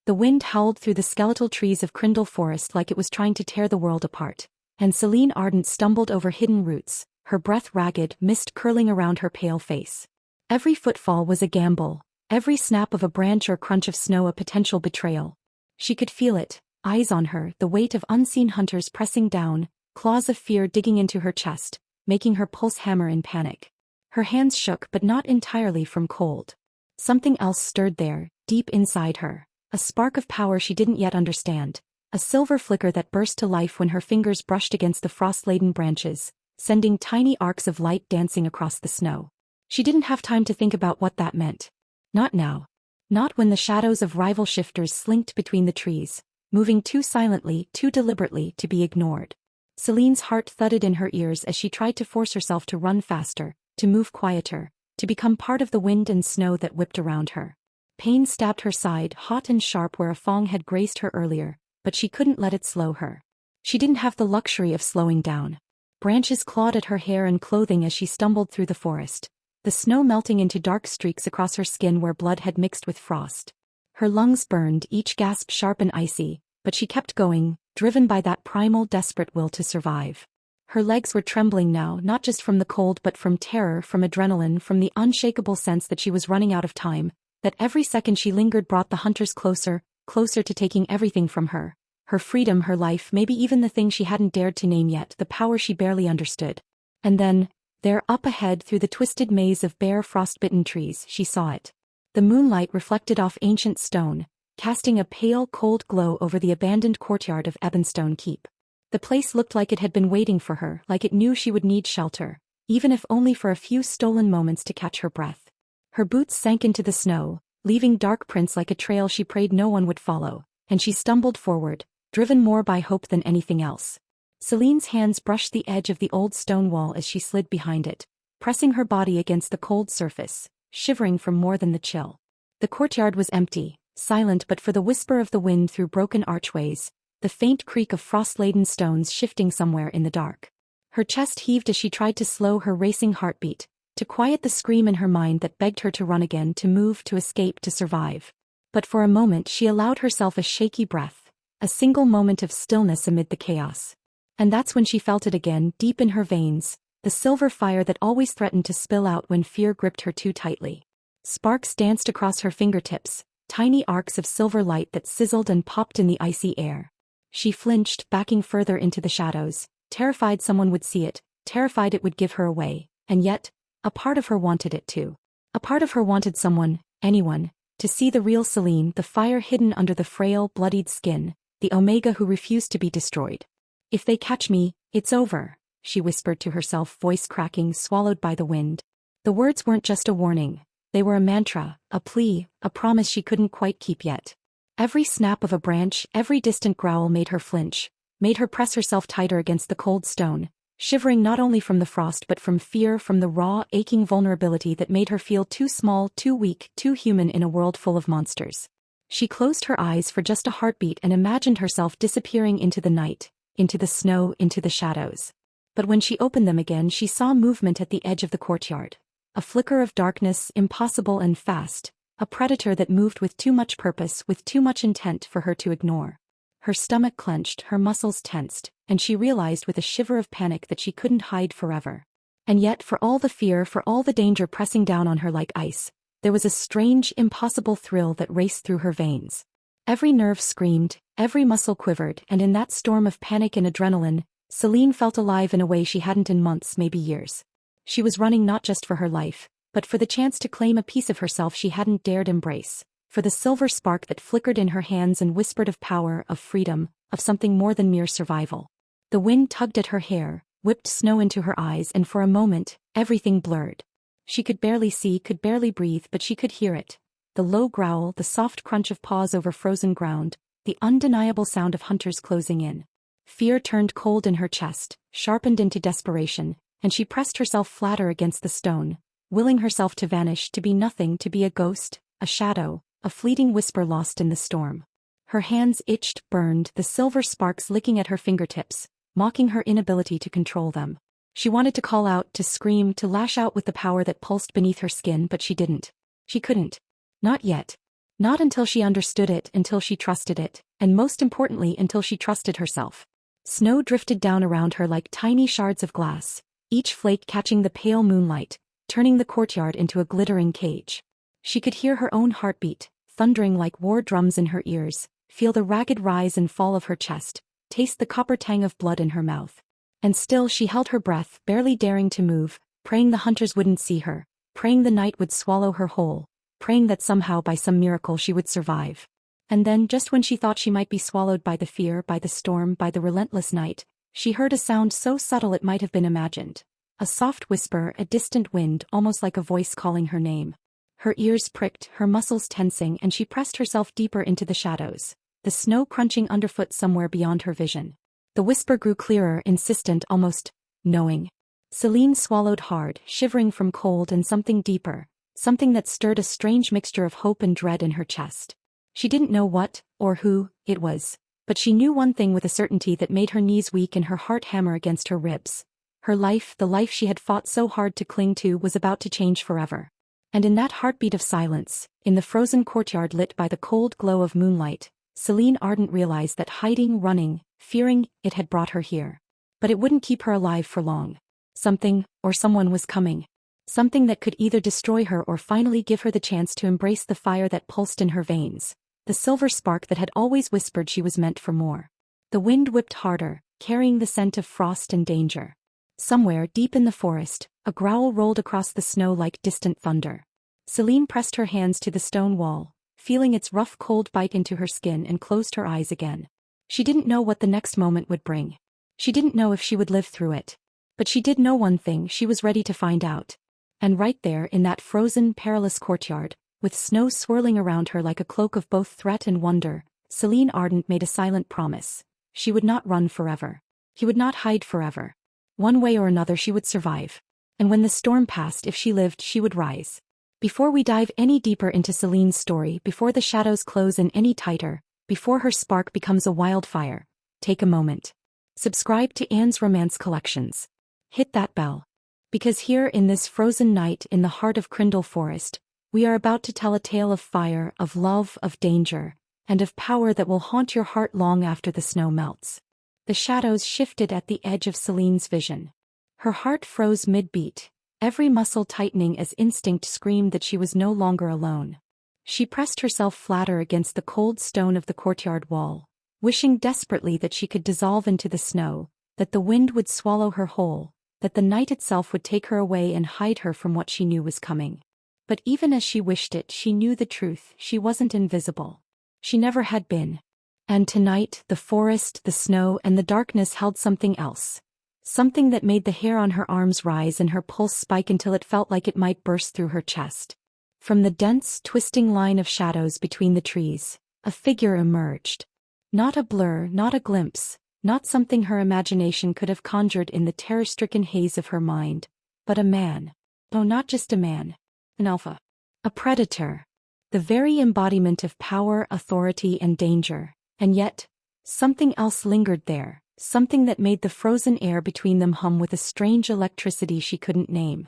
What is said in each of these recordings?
The wind howled through the skeletal trees of Crindle Forest like it was trying to tear the world apart, and Selene Ardent stumbled over hidden roots, her breath ragged, mist curling around her pale face. Every footfall was a gamble, every snap of a branch or crunch of snow a potential betrayal. She could feel it, eyes on her, the weight of unseen hunters pressing down, claws of fear digging into her chest, making her pulse hammer in panic. Her hands shook but not entirely from cold. Something else stirred there, deep inside her. A spark of power she didn't yet understand. A silver flicker that burst to life when her fingers brushed against the frost-laden branches, sending tiny arcs of light dancing across the snow. She didn't have time to think about what that meant. Not now. Not when the shadows of rival shifters slinked between the trees, moving too silently, too deliberately to be ignored. Selene's heart thudded in her ears as she tried to force herself to run faster, to move quieter, to become part of the wind and snow that whipped around her. Pain stabbed her side, hot and sharp where a fong had grazed her earlier, but she couldn't let it slow her. She didn't have the luxury of slowing down. Branches clawed at her hair and clothing as she stumbled through the forest, the snow melting into dark streaks across her skin where blood had mixed with frost. Her lungs burned, each gasp sharp and icy, but she kept going, driven by that primal, desperate will to survive. Her legs were trembling now, not just from the cold but from terror, from adrenaline, from the unshakable sense that she was running out of time, that every second she lingered brought the hunters closer, closer to taking everything from her. Her freedom, her life, maybe even the thing she hadn't dared to name yet, the power she barely understood. And then, there up ahead through the twisted maze of bare frostbitten trees, she saw it. The moonlight reflected off ancient stone, casting a pale, cold glow over the abandoned courtyard of Ebonstone Keep. The place looked like it had been waiting for her, like it knew she would need shelter, even if only for a few stolen moments to catch her breath. Her boots sank into the snow, leaving dark prints like a trail she prayed no one would follow, and she stumbled forward, driven more by hope than anything else. Selene's hands brushed the edge of the old stone wall as she slid behind it, pressing her body against the cold surface, shivering from more than the chill. The courtyard was empty, silent but for the whisper of the wind through broken archways, the faint creak of frost-laden stones shifting somewhere in the dark. Her chest heaved as she tried to slow her racing heartbeat, to quiet the scream in her mind that begged her to run again, to move, to escape, to survive. But for a moment she allowed herself a shaky breath, a single moment of stillness amid the chaos. And that's when she felt it again, deep in her veins, the silver fire that always threatened to spill out when fear gripped her too tightly. Sparks danced across her fingertips, tiny arcs of silver light that sizzled and popped in the icy air. She flinched, backing further into the shadows, terrified someone would see it, terrified it would give her away, and yet, a part of her wanted it too. A part of her wanted someone, anyone, to see the real Selene, the fire hidden under the frail, bloodied skin, the Omega who refused to be destroyed. If they catch me, it's over, she whispered to herself, voice cracking, swallowed by the wind. The words weren't just a warning, they were a mantra, a plea, a promise she couldn't quite keep yet. Every snap of a branch, every distant growl made her flinch, made her press herself tighter against the cold stone, shivering not only from the frost but from fear, from the raw, aching vulnerability that made her feel too small, too weak, too human in a world full of monsters. She closed her eyes for just a heartbeat and imagined herself disappearing into the night, into the snow, into the shadows. But when she opened them again she saw movement at the edge of the courtyard. A flicker of darkness, impossible and fast, a predator that moved with too much purpose, with too much intent for her to ignore. Her stomach clenched, her muscles tensed, and she realized with a shiver of panic that she couldn't hide forever. And yet, for all the fear, for all the danger pressing down on her like ice, there was a strange, impossible thrill that raced through her veins. Every nerve screamed, every muscle quivered, and in that storm of panic and adrenaline, Selene felt alive in a way she hadn't in months, maybe years. She was running not just for her life, but for the chance to claim a piece of herself she hadn't dared embrace, for the silver spark that flickered in her hands and whispered of power, of freedom, of something more than mere survival. The wind tugged at her hair, whipped snow into her eyes, and for a moment, everything blurred. She could barely see, could barely breathe, but she could hear it. The low growl, the soft crunch of paws over frozen ground, the undeniable sound of hunters closing in. Fear turned cold in her chest, sharpened into desperation, and she pressed herself flatter against the stone, willing herself to vanish, to be nothing, to be a ghost, a shadow, a fleeting whisper lost in the storm. Her hands itched, burned, the silver sparks licking at her fingertips, mocking her inability to control them. She wanted to call out, to scream, to lash out with the power that pulsed beneath her skin, but she didn't. She couldn't. Not yet. Not until she understood it, until she trusted it, and most importantly until she trusted herself. Snow drifted down around her like tiny shards of glass, each flake catching the pale moonlight, turning the courtyard into a glittering cage. She could hear her own heartbeat, thundering like war drums in her ears, feel the ragged rise and fall of her chest, taste the copper tang of blood in her mouth. And still she held her breath, barely daring to move, praying the hunters wouldn't see her, praying the night would swallow her whole, praying that somehow by some miracle she would survive. And then, just when she thought she might be swallowed by the fear, by the storm, by the relentless night, she heard a sound so subtle it might have been imagined. A soft whisper, a distant wind, almost like a voice calling her name. Her ears pricked, her muscles tensing, and she pressed herself deeper into the shadows, the snow crunching underfoot somewhere beyond her vision. The whisper grew clearer, insistent, almost knowing. Selene swallowed hard, shivering from cold and something deeper, something that stirred a strange mixture of hope and dread in her chest. She didn't know what, or who, it was, but she knew one thing with a certainty that made her knees weak and her heart hammer against her ribs. Her life, the life she had fought so hard to cling to, was about to change forever. And in that heartbeat of silence, in the frozen courtyard lit by the cold glow of moonlight, Selene Ardent realized that hiding, running, fearing, it had brought her here. But it wouldn't keep her alive for long. Something, or someone was coming. Something that could either destroy her or finally give her the chance to embrace the fire that pulsed in her veins, the silver spark that had always whispered she was meant for more. The wind whipped harder, carrying the scent of frost and danger. Somewhere deep in the forest, a growl rolled across the snow like distant thunder. Selene pressed her hands to the stone wall, feeling its rough cold bite into her skin, and closed her eyes again. She didn't know what the next moment would bring. She didn't know if she would live through it. But she did know one thing: she was ready to find out. And right there in that frozen, perilous courtyard, with snow swirling around her like a cloak of both threat and wonder, Selene Ardent made a silent promise. She would not run forever. He would not hide forever. One way or another she would survive. And when the storm passed, if she lived, she would rise. Before we dive any deeper into Selene's story, before the shadows close in any tighter, before her spark becomes a wildfire, take a moment. Subscribe to Anne's Romance Collections. Hit that bell. Because here in this frozen night in the heart of Crindle Forest, we are about to tell a tale of fire, of love, of danger, and of power that will haunt your heart long after the snow melts. The shadows shifted at the edge of Selene's vision. Her heart froze mid-beat, every muscle tightening as instinct screamed that she was no longer alone. She pressed herself flatter against the cold stone of the courtyard wall, wishing desperately that she could dissolve into the snow, that the wind would swallow her whole, that the night itself would take her away and hide her from what she knew was coming. But even as she wished it, she knew the truth: she wasn't invisible. She never had been. And tonight, the forest, the snow, and the darkness held something else. Something that made the hair on her arms rise and her pulse spike until it felt like it might burst through her chest. From the dense, twisting line of shadows between the trees, a figure emerged. Not a blur, not a glimpse, not something her imagination could have conjured in the terror-stricken haze of her mind, but a man. Oh, not just a man. An alpha. A predator. The very embodiment of power, authority, and danger. And yet, something else lingered there, something that made the frozen air between them hum with a strange electricity she couldn't name.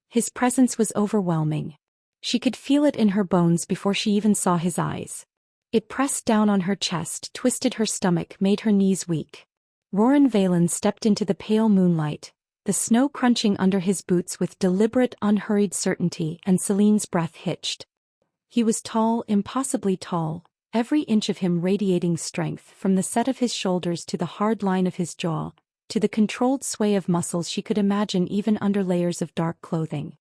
His presence was overwhelming. She could feel it in her bones before she even saw his eyes. It pressed down on her chest, twisted her stomach, made her knees weak. Roran Veylan stepped into the pale moonlight, the snow crunching under his boots with deliberate, unhurried certainty, and Selene's breath hitched. He was tall, impossibly tall, every inch of him radiating strength, from the set of his shoulders to the hard line of his jaw, to the controlled sway of muscles she could imagine even under layers of dark clothing.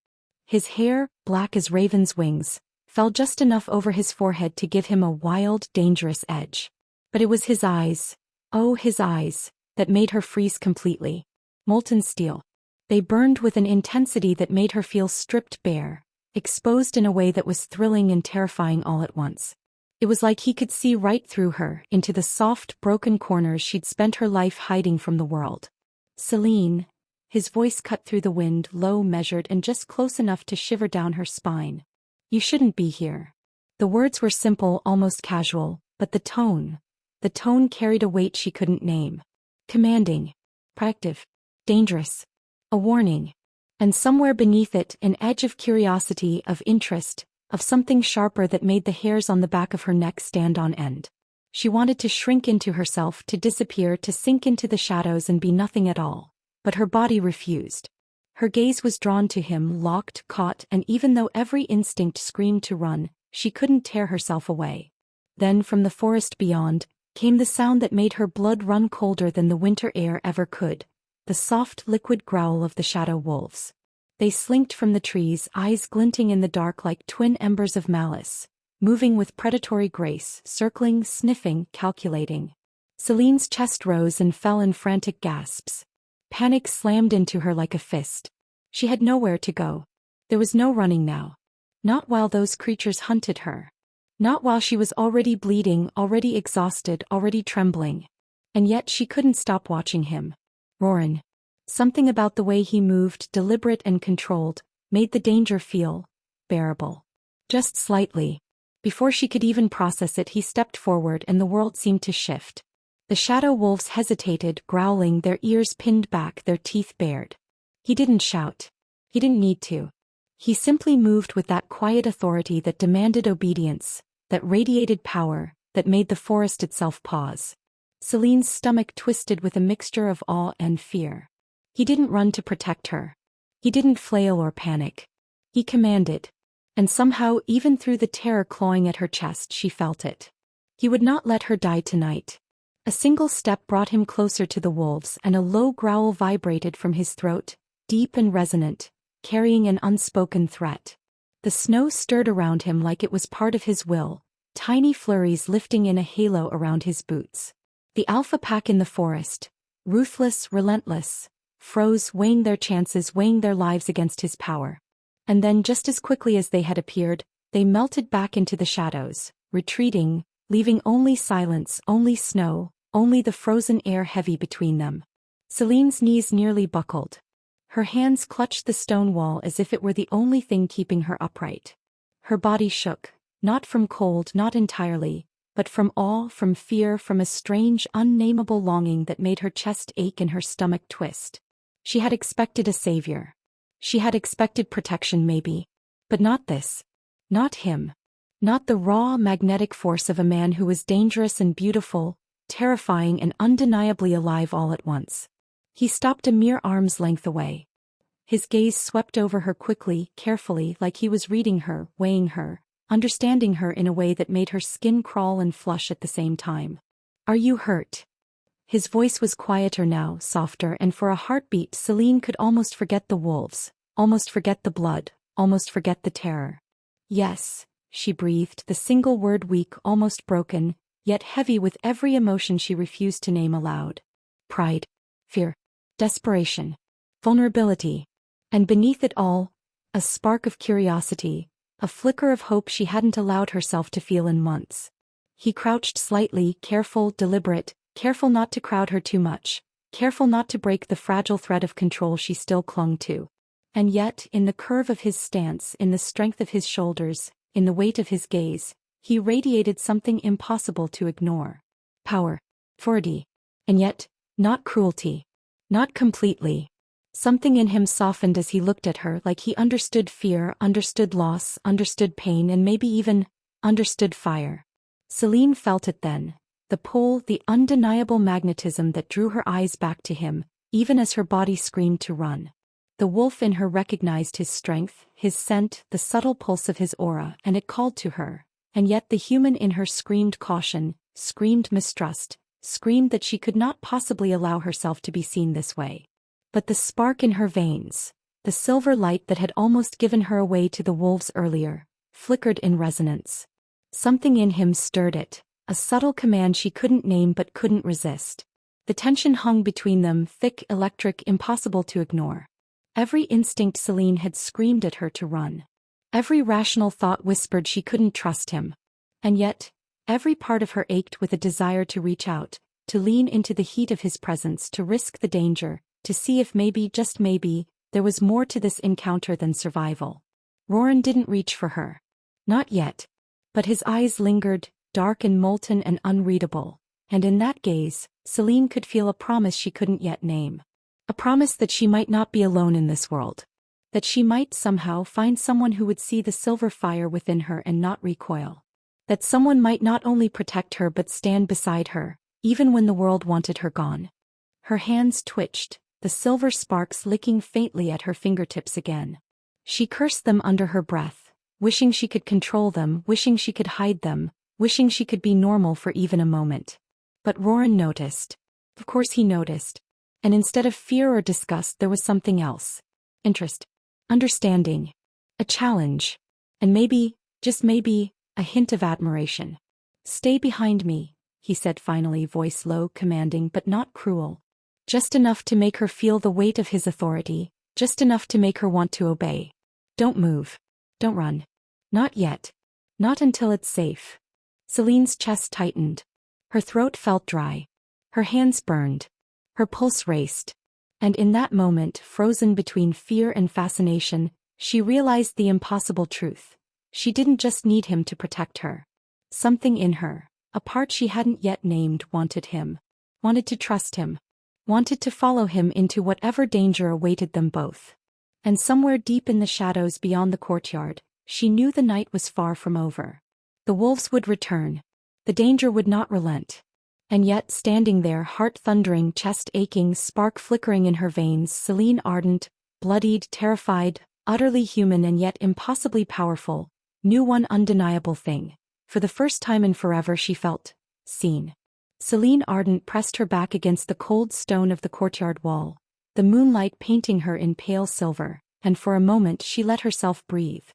His hair, black as raven's wings, fell just enough over his forehead to give him a wild, dangerous edge. But it was his eyes, oh his eyes, that made her freeze completely. Molten steel. They burned with an intensity that made her feel stripped bare, exposed in a way that was thrilling and terrifying all at once. It was like he could see right through her, into the soft, broken corners she'd spent her life hiding from the world. Selene. His voice cut through the wind, low, measured, and just close enough to shiver down her spine. You shouldn't be here. The words were simple, almost casual, but the tone carried a weight she couldn't name. Commanding. Proactive. Dangerous. A warning. And somewhere beneath it, an edge of curiosity, of interest, of something sharper that made the hairs on the back of her neck stand on end. She wanted to shrink into herself, to disappear, to sink into the shadows and be nothing at all. But her body refused. Her gaze was drawn to him, locked, caught, and even though every instinct screamed to run, she couldn't tear herself away. Then from the forest beyond came the sound that made her blood run colder than the winter air ever could, the soft, liquid growl of the shadow wolves. They slinked from the trees, eyes glinting in the dark like twin embers of malice, moving with predatory grace, circling, sniffing, calculating. Selene's chest rose and fell in frantic gasps. Panic slammed into her like a fist. She had nowhere to go. There was no running now. Not while those creatures hunted her. Not while she was already bleeding, already exhausted, already trembling. And yet she couldn't stop watching him. Roran. Something about the way he moved, deliberate and controlled, made the danger feel bearable. Just slightly. Before she could even process it, he stepped forward and the world seemed to shift. The shadow wolves hesitated, growling, their ears pinned back, their teeth bared. He didn't shout. He didn't need to. He simply moved with that quiet authority that demanded obedience, that radiated power, that made the forest itself pause. Selene's stomach twisted with a mixture of awe and fear. He didn't run to protect her. He didn't flail or panic. He commanded. And somehow, even through the terror clawing at her chest, she felt it. He would not let her die tonight. A single step brought him closer to the wolves, and a low growl vibrated from his throat, deep and resonant, carrying an unspoken threat. The snow stirred around him like it was part of his will, tiny flurries lifting in a halo around his boots. The alpha pack in the forest, ruthless, relentless, froze, weighing their chances, weighing their lives against his power. And then, just as quickly as they had appeared, they melted back into the shadows, retreating, leaving only silence, only snow, only the frozen air heavy between them. Selene's knees nearly buckled. Her hands clutched the stone wall as if it were the only thing keeping her upright. Her body shook, not from cold, not entirely, but from awe, from fear, from a strange, unnameable longing that made her chest ache and her stomach twist. She had expected a savior. She had expected protection maybe. But not this. Not him. Not the raw, magnetic force of a man who was dangerous and beautiful, terrifying and undeniably alive all at once. He stopped a mere arm's length away. His gaze swept over her quickly, carefully, like he was reading her, weighing her, understanding her in a way that made her skin crawl and flush at the same time. "Are you hurt?" His voice was quieter now, softer, and for a heartbeat Selene could almost forget the wolves, almost forget the blood, almost forget the terror. "Yes," she breathed, the single word weak, almost broken, yet heavy with every emotion she refused to name aloud. Pride, fear, desperation, vulnerability. And beneath it all, a spark of curiosity, a flicker of hope she hadn't allowed herself to feel in months. He crouched slightly, careful, deliberate, careful not to crowd her too much, careful not to break the fragile thread of control she still clung to. And yet, in the curve of his stance, in the strength of his shoulders, in the weight of his gaze, he radiated something impossible to ignore. Power. Authority. And yet, not cruelty. Not completely. Something in him softened as he looked at her, like he understood fear, understood loss, understood pain, and maybe even understood fire. Selene felt it then. The pull, the undeniable magnetism that drew her eyes back to him, even as her body screamed to run. The wolf in her recognized his strength, his scent, the subtle pulse of his aura, and it called to her. And yet the human in her screamed caution, screamed mistrust, screamed that she could not possibly allow herself to be seen this way. But the spark in her veins, the silver light that had almost given her away to the wolves earlier, flickered in resonance. Something in him stirred it. A subtle command she couldn't name but couldn't resist. The tension hung between them, thick, electric, impossible to ignore. Every instinct Selene had screamed at her to run. Every rational thought whispered she couldn't trust him. And yet, every part of her ached with a desire to reach out, to lean into the heat of his presence, to risk the danger, to see if maybe, just maybe, there was more to this encounter than survival. Roran didn't reach for her. Not yet. But his eyes lingered, dark and molten and unreadable, and in that gaze, Selene could feel a promise she couldn't yet name. A promise that she might not be alone in this world. That she might somehow find someone who would see the silver fire within her and not recoil. That someone might not only protect her but stand beside her, even when the world wanted her gone. Her hands twitched, the silver sparks licking faintly at her fingertips again. She cursed them under her breath, wishing she could control them, wishing she could hide them, wishing she could be normal for even a moment. But Roran noticed. Of course he noticed. And instead of fear or disgust there was something else. Interest. Understanding. A challenge. And maybe, just maybe, a hint of admiration. "Stay behind me," he said finally, voice low, commanding but not cruel. Just enough to make her feel the weight of his authority, just enough to make her want to obey. "Don't move. Don't run. Not yet. Not until it's safe." Selene's chest tightened. Her throat felt dry. Her hands burned. Her pulse raced. And in that moment, frozen between fear and fascination, she realized the impossible truth. She didn't just need him to protect her. Something in her, a part she hadn't yet named, wanted him. Wanted to trust him. Wanted to follow him into whatever danger awaited them both. And somewhere deep in the shadows beyond the courtyard, she knew the night was far from over. The wolves would return. The danger would not relent. And yet, standing there, heart thundering, chest aching, spark flickering in her veins, Selene Ardent, bloodied, terrified, utterly human and yet impossibly powerful, knew one undeniable thing. For the first time in forever she felt seen. Selene Ardent pressed her back against the cold stone of the courtyard wall, the moonlight painting her in pale silver, and for a moment she let herself breathe.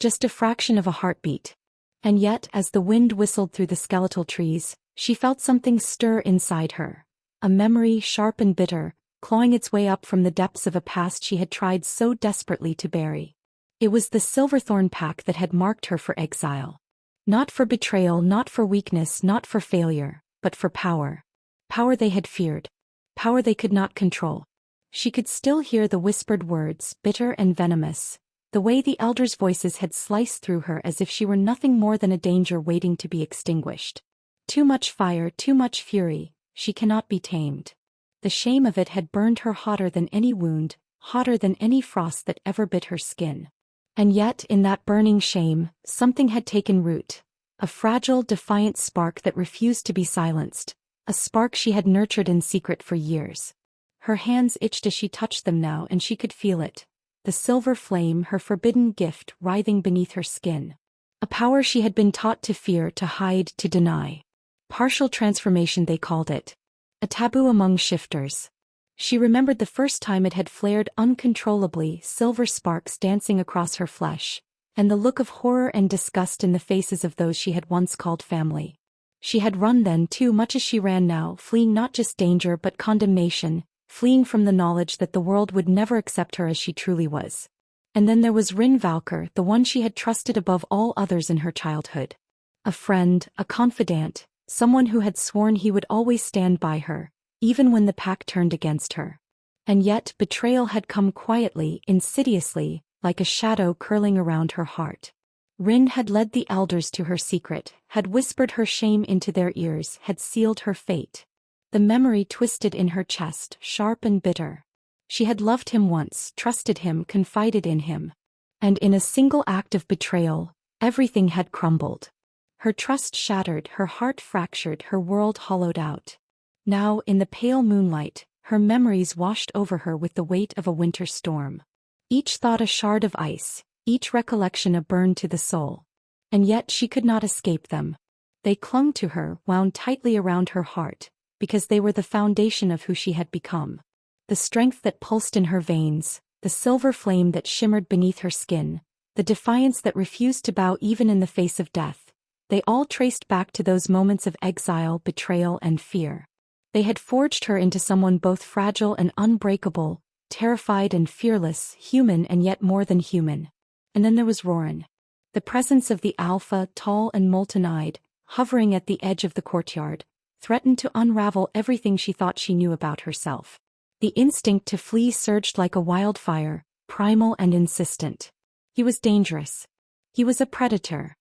Just a fraction of a heartbeat. And yet, as the wind whistled through the skeletal trees, she felt something stir inside her. A memory, sharp and bitter, clawing its way up from the depths of a past she had tried so desperately to bury. It was the Silverthorn pack that had marked her for exile. Not for betrayal, not for weakness, not for failure, but for power. Power they had feared. Power they could not control. She could still hear the whispered words, bitter and venomous, the way the elders' voices had sliced through her as if she were nothing more than a danger waiting to be extinguished. Too much fire, too much fury, she cannot be tamed. The shame of it had burned her hotter than any wound, hotter than any frost that ever bit her skin. And yet, in that burning shame, something had taken root. A fragile, defiant spark that refused to be silenced. A spark she had nurtured in secret for years. Her hands itched as she touched them now, and she could feel it. The silver flame, her forbidden gift, writhing beneath her skin. A power she had been taught to fear, to hide, to deny. Partial transformation they called it. A taboo among shifters. She remembered the first time it had flared uncontrollably, silver sparks dancing across her flesh, and the look of horror and disgust in the faces of those she had once called family. She had run then too much as she ran now, fleeing not just danger but condemnation, fleeing from the knowledge that the world would never accept her as she truly was. And then there was Rin Valker, the one she had trusted above all others in her childhood. A friend, a confidant, someone who had sworn he would always stand by her, even when the pack turned against her. And yet betrayal had come quietly, insidiously, like a shadow curling around her heart. Rin had led the elders to her secret, had whispered her shame into their ears, had sealed her fate. The memory twisted in her chest, sharp and bitter. She had loved him once, trusted him, confided in him. And in a single act of betrayal, everything had crumbled. Her trust shattered, her heart fractured, her world hollowed out. Now, in the pale moonlight, her memories washed over her with the weight of a winter storm. Each thought a shard of ice, each recollection a burn to the soul. And yet she could not escape them. They clung to her, wound tightly around her heart, because they were the foundation of who she had become. The strength that pulsed in her veins, the silver flame that shimmered beneath her skin, the defiance that refused to bow even in the face of death, they all traced back to those moments of exile, betrayal, and fear. They had forged her into someone both fragile and unbreakable, terrified and fearless, human and yet more than human. And then there was Roran. The presence of the alpha, tall and molten-eyed, hovering at the edge of the courtyard, threatened to unravel everything she thought she knew about herself. The instinct to flee surged like a wildfire, primal and insistent. He was dangerous. He was a predator.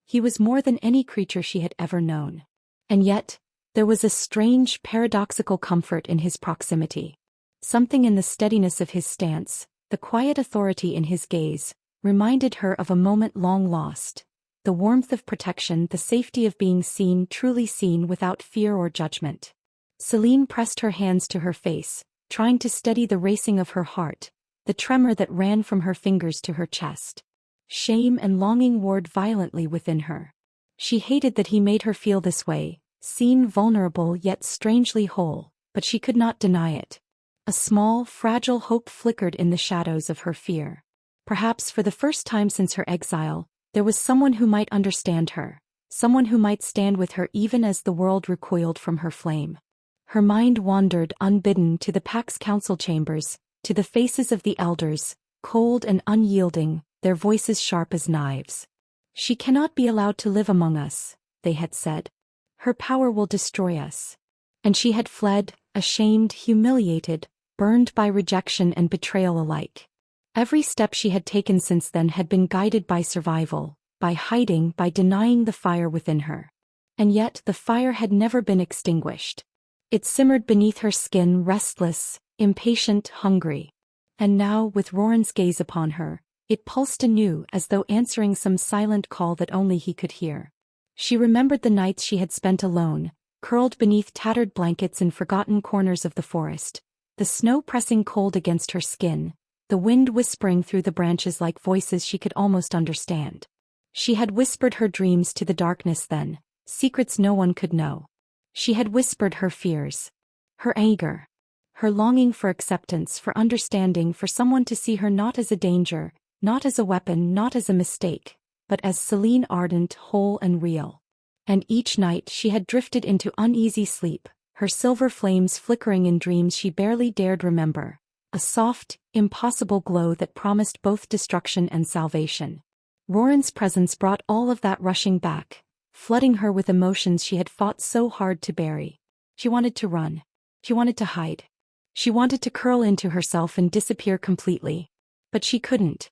He was more than any creature she had ever known. And yet, there was a strange, paradoxical comfort in his proximity. Something in the steadiness of his stance, The quiet authority in his gaze reminded her of a moment long lost. The warmth of protection, the safety of being seen, truly seen without fear or judgment. Selene pressed her hands to her face, trying to steady the racing of her heart, the tremor that ran from her fingers to her chest. Shame and longing warred violently within her. She hated that he made her feel this way, seen vulnerable yet strangely whole, but she could not deny it. A small, fragile hope flickered in the shadows of her fear. Perhaps for the first time since her exile, there was someone who might understand her, someone who might stand with her even as the world recoiled from her flame. Her mind wandered unbidden to the pack's council chambers, to the faces of the elders, cold and unyielding, their voices sharp as knives. "She cannot be allowed to live among us," they had said. "Her power will destroy us." And she had fled, ashamed, humiliated, burned by rejection and betrayal alike. Every step she had taken since then had been guided by survival, by hiding, by denying the fire within her. And yet the fire had never been extinguished. It simmered beneath her skin, restless, impatient, hungry. And now, with Roran's gaze upon her, it pulsed anew as though answering some silent call that only he could hear. She remembered the nights she had spent alone, curled beneath tattered blankets in forgotten corners of the forest, the snow pressing cold against her skin, the wind whispering through the branches like voices she could almost understand. She had whispered her dreams to the darkness then, secrets no one could know. She had whispered her fears, her anger, her longing for acceptance, for understanding, for someone to see her not as a danger, not as a weapon, not as a mistake, but as Selene Ardent, whole and real. And each night she had drifted into uneasy sleep, her silver flames flickering in dreams she barely dared remember, a soft, impossible glow that promised both destruction and salvation. Roran's presence brought all of that rushing back, flooding her with emotions she had fought so hard to bury. She wanted to run. She wanted to hide. She wanted to curl into herself and disappear completely. But she couldn't.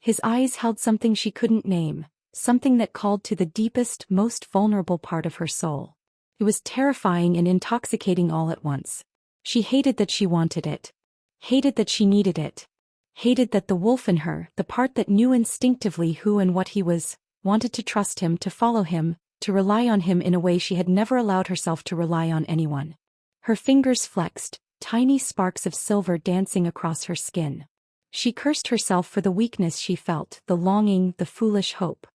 His eyes held something she couldn't name, something that called to the deepest, most vulnerable part of her soul. It was terrifying and intoxicating all at once. She hated that she wanted it. Hated that she needed it. Hated that the wolf in her, the part that knew instinctively who and what he was, wanted to trust him, to follow him, to rely on him in a way she had never allowed herself to rely on anyone. Her fingers flexed, tiny sparks of silver dancing across her skin. She cursed herself for the weakness she felt, the longing, the foolish hope.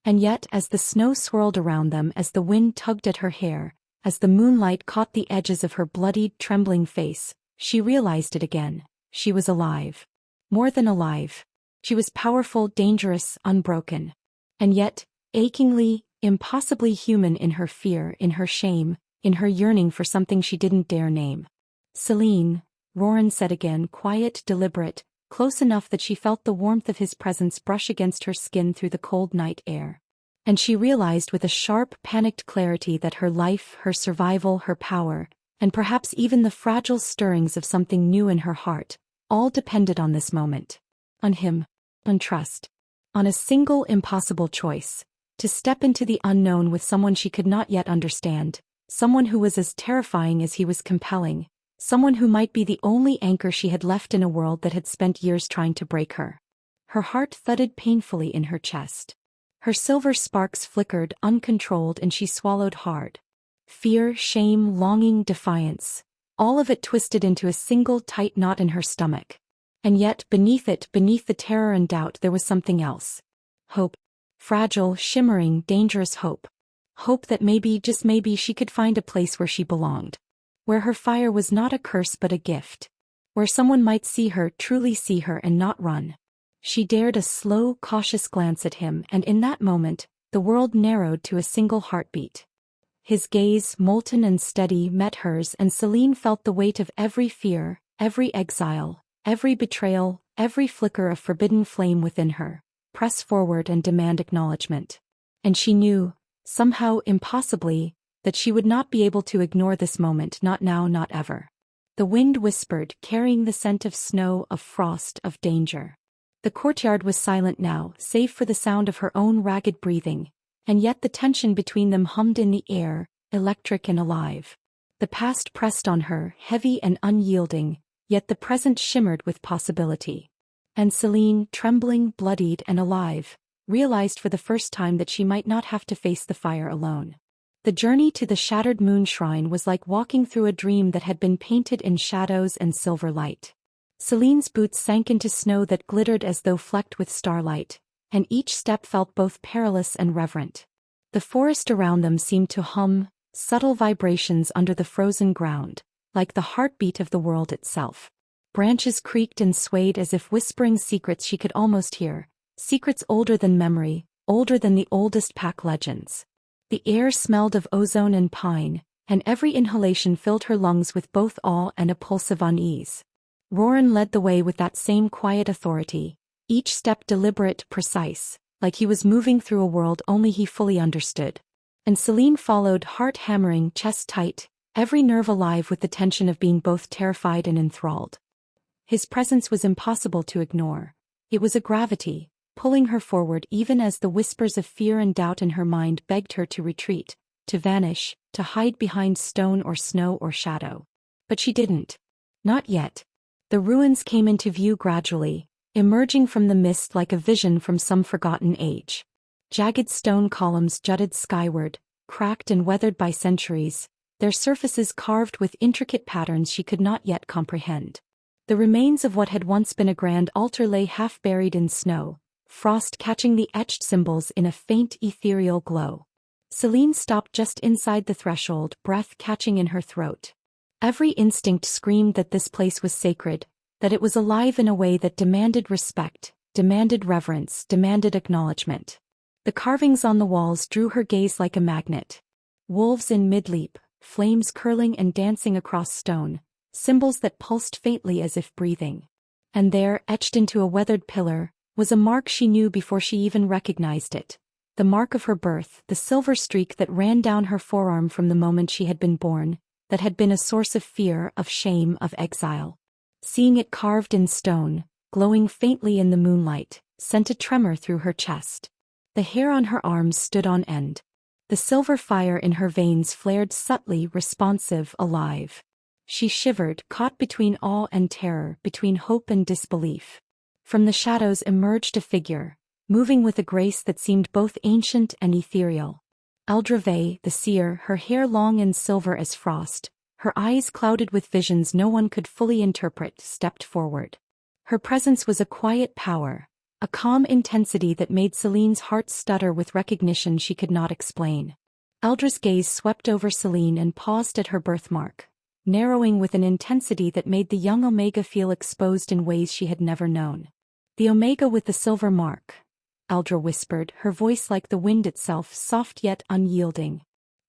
And yet, as the snow swirled around them, as the wind tugged at her hair, as the moonlight caught the edges of her bloodied, trembling face, she realized it again. She was alive. More than alive. She was powerful, dangerous, unbroken. And yet, achingly, impossibly human in her fear, in her shame, in her yearning for something she didn't dare name. "Selene," Roran said again, quiet, deliberate, close enough that she felt the warmth of his presence brush against her skin through the cold night air. And she realized with a sharp, panicked clarity that her life, her survival, her power, and perhaps even the fragile stirrings of something new in her heart, all depended on this moment. On him. On trust. On a single impossible choice. To step into the unknown with someone she could not yet understand, someone who was as terrifying as he was compelling, someone who might be the only anchor she had left in a world that had spent years trying to break her. Her heart thudded painfully in her chest. Her silver sparks flickered uncontrolled and she swallowed hard. Fear, shame, longing, defiance, all of it twisted into a single tight knot in her stomach. And yet, beneath it, beneath the terror and doubt, there was something else. Hope. Fragile, shimmering, dangerous hope. Hope that maybe, just maybe, she could find a place where she belonged. Where her fire was not a curse but a gift. Where someone might see her, truly see her, and not run. She dared a slow, cautious glance at him, and in that moment, the world narrowed to a single heartbeat. His gaze, molten and steady, met hers, and Selene felt the weight of every fear, every exile, every betrayal, every flicker of forbidden flame within her, press forward and demand acknowledgement. And she knew, somehow impossibly, that she would not be able to ignore this moment, not now, not ever. The wind whispered, carrying the scent of snow, of frost, of danger. The courtyard was silent now, save for the sound of her own ragged breathing, and yet the tension between them hummed in the air, electric and alive. The past pressed on her, heavy and unyielding, yet the present shimmered with possibility. And Selene, trembling, bloodied, and alive, realized for the first time that she might not have to face the fire alone. The journey to the shattered moon shrine was like walking through a dream that had been painted in shadows and silver light. Selene's boots sank into snow that glittered as though flecked with starlight, and each step felt both perilous and reverent. The forest around them seemed to hum, subtle vibrations under the frozen ground, like the heartbeat of the world itself. Branches creaked and swayed as if whispering secrets she could almost hear, secrets older than memory, older than the oldest pack legends. The air smelled of ozone and pine, and every inhalation filled her lungs with both awe and a pulse of unease. Roran led the way with that same quiet authority, each step deliberate, precise, like he was moving through a world only he fully understood. And Selene followed, heart hammering, chest tight, every nerve alive with the tension of being both terrified and enthralled. His presence was impossible to ignore. It was a gravity, pulling her forward even as the whispers of fear and doubt in her mind begged her to retreat, to vanish, to hide behind stone or snow or shadow. But she didn't. Not yet. The ruins came into view gradually, emerging from the mist like a vision from some forgotten age. Jagged stone columns jutted skyward, cracked and weathered by centuries, their surfaces carved with intricate patterns she could not yet comprehend. The remains of what had once been a grand altar lay half buried in snow, frost catching the etched symbols in a faint ethereal glow. Selene stopped just inside the threshold, breath catching in her throat. Every instinct screamed that this place was sacred, that it was alive in a way that demanded respect, demanded reverence, demanded acknowledgement. The carvings on the walls drew her gaze like a magnet. Wolves in mid-leap, flames curling and dancing across stone, symbols that pulsed faintly as if breathing. And there, etched into a weathered pillar, was a mark she knew before she even recognized it. The mark of her birth, the silver streak that ran down her forearm from the moment she had been born, that had been a source of fear, of shame, of exile. Seeing it carved in stone, glowing faintly in the moonlight, sent a tremor through her chest. The hair on her arms stood on end. The silver fire in her veins flared subtly, responsive, alive. She shivered, caught between awe and terror, between hope and disbelief. From the shadows emerged a figure, moving with a grace that seemed both ancient and ethereal. Eldrave, the seer, her hair long and silver as frost, her eyes clouded with visions no one could fully interpret, stepped forward. Her presence was a quiet power, a calm intensity that made Selene's heart stutter with recognition she could not explain. Eldra's gaze swept over Selene and paused at her birthmark, narrowing with an intensity that made the young Omega feel exposed in ways she had never known. The Omega with the silver mark, Eldra whispered, her voice like the wind itself, soft yet unyielding,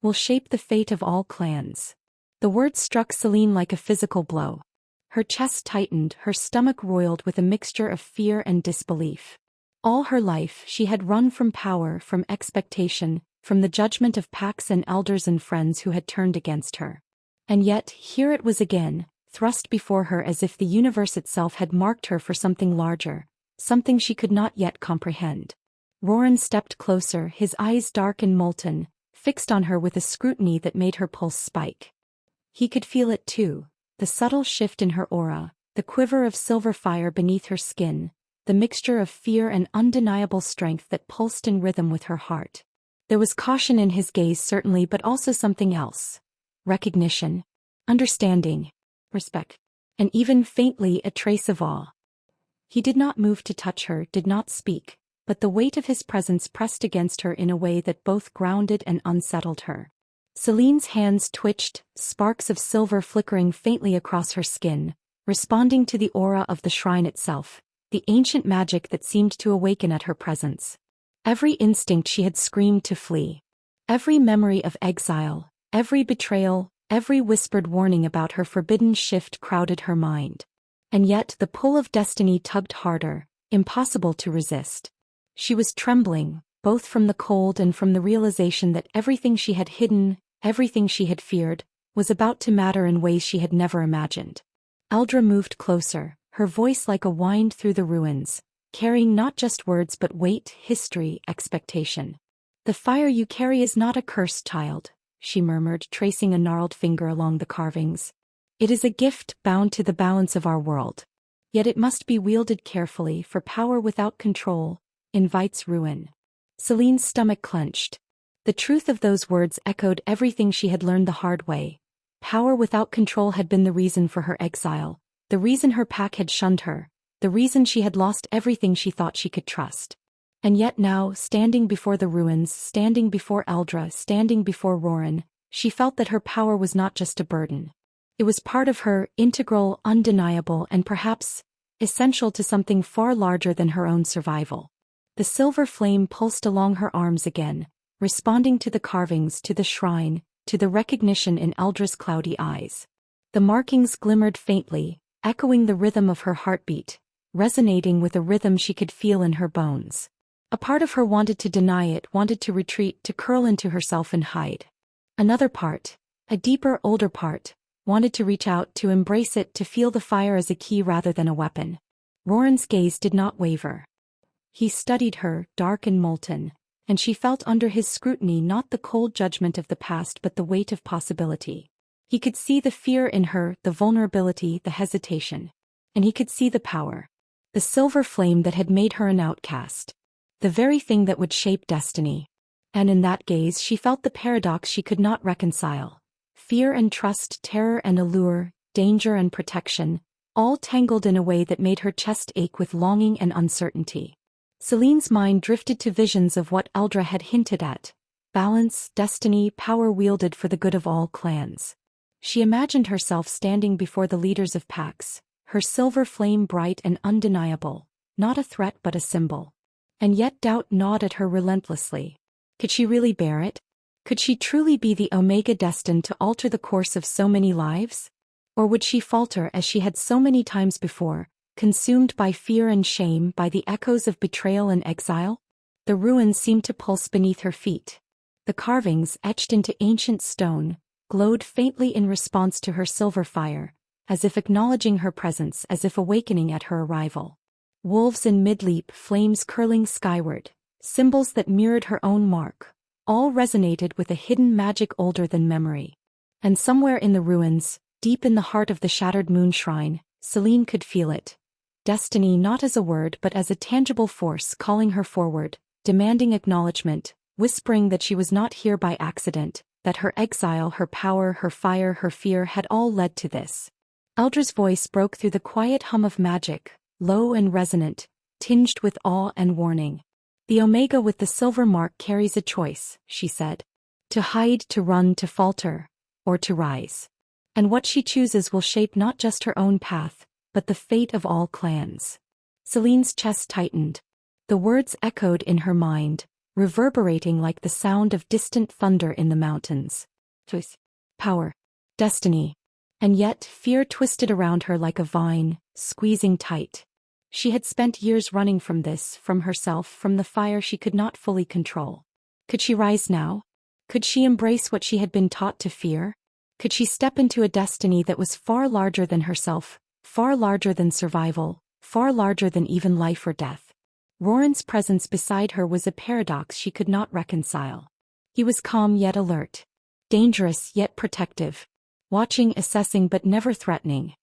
will shape the fate of all clans. The words struck Selene like a physical blow. Her chest tightened, her stomach roiled with a mixture of fear and disbelief. All her life, she had run from power, from expectation, from the judgment of packs and elders and friends who had turned against her. And yet, here it was again, thrust before her as if the universe itself had marked her for something larger, something she could not yet comprehend. Roran stepped closer, his eyes dark and molten, fixed on her with a scrutiny that made her pulse spike. He could feel it too, the subtle shift in her aura, the quiver of silver fire beneath her skin, the mixture of fear and undeniable strength that pulsed in rhythm with her heart. There was caution in his gaze certainly, but also something else. Recognition, understanding, respect, and even faintly a trace of awe. He did not move to touch her, did not speak, but the weight of his presence pressed against her in a way that both grounded and unsettled her. Selene's hands twitched, sparks of silver flickering faintly across her skin, responding to the aura of the shrine itself, the ancient magic that seemed to awaken at her presence. Every instinct she had screamed to flee. Every memory of exile, every betrayal, every whispered warning about her forbidden shift crowded her mind. And yet the pull of destiny tugged harder, impossible to resist. She was trembling, both from the cold and from the realization that everything she had hidden, everything she had feared, was about to matter in ways she had never imagined. Eldra moved closer, her voice like a wind through the ruins, carrying not just words but weight, history, expectation. "The fire you carry is not a curse, child," she murmured, tracing a gnarled finger along the carvings. "It is a gift bound to the balance of our world." Yet it must be wielded carefully, for power without control invites ruin. Selene's stomach clenched. The truth of those words echoed everything she had learned the hard way. Power without control had been the reason for her exile, the reason her pack had shunned her, the reason she had lost everything she thought she could trust. And yet now, standing before the ruins, standing before Eldra, standing before Roran, she felt that her power was not just a burden. It was part of her, integral, undeniable, and perhaps essential to something far larger than her own survival. The silver flame pulsed along her arms again, responding to the carvings, to the shrine, to the recognition in Eldra's cloudy eyes. The markings glimmered faintly, echoing the rhythm of her heartbeat, resonating with a rhythm she could feel in her bones. A part of her wanted to deny it, wanted to retreat, to curl into herself and hide. Another part, a deeper, older part, wanted to reach out, to embrace it, to feel the fire as a key rather than a weapon. Roran's gaze did not waver. He studied her, dark and molten, and she felt under his scrutiny not the cold judgment of the past but the weight of possibility. He could see the fear in her, the vulnerability, the hesitation. And he could see the power. The silver flame that had made her an outcast. The very thing that would shape destiny. And in that gaze she felt the paradox she could not reconcile. Fear and trust, terror and allure, danger and protection, all tangled in a way that made her chest ache with longing and uncertainty. Selene's mind drifted to visions of what Eldra had hinted at: balance, destiny, power wielded for the good of all clans. She imagined herself standing before the leaders of packs, her silver flame bright and undeniable, not a threat but a symbol. And yet doubt gnawed at her relentlessly. Could she really bear it? Could she truly be the Omega destined to alter the course of so many lives? Or would she falter as she had so many times before, consumed by fear and shame, by the echoes of betrayal and exile? The ruins seemed to pulse beneath her feet. The carvings, etched into ancient stone, glowed faintly in response to her silver fire, as if acknowledging her presence, as if awakening at her arrival. Wolves in mid-leap, flames curling skyward, symbols that mirrored her own mark, all resonated with a hidden magic older than memory. And somewhere in the ruins, deep in the heart of the shattered moon shrine, Selene could feel it. Destiny not as a word but as a tangible force calling her forward, demanding acknowledgement, whispering that she was not here by accident, that her exile, her power, her fire, her fear had all led to this. Eldra's voice broke through the quiet hum of magic, low and resonant, tinged with awe and warning. The Omega with the silver mark carries a choice, she said. To hide, to run, to falter, or to rise. And what she chooses will shape not just her own path, but the fate of all clans. Selene's chest tightened. The words echoed in her mind, reverberating like the sound of distant thunder in the mountains. Choice. Power. Destiny. And yet fear twisted around her like a vine, squeezing tight. She had spent years running from this, from herself, from the fire she could not fully control. Could she rise now? Could she embrace what she had been taught to fear? Could she step into a destiny that was far larger than herself, far larger than survival, far larger than even life or death? Roran's presence beside her was a paradox she could not reconcile. He was calm yet alert. Dangerous yet protective. Watching, assessing but never threatening.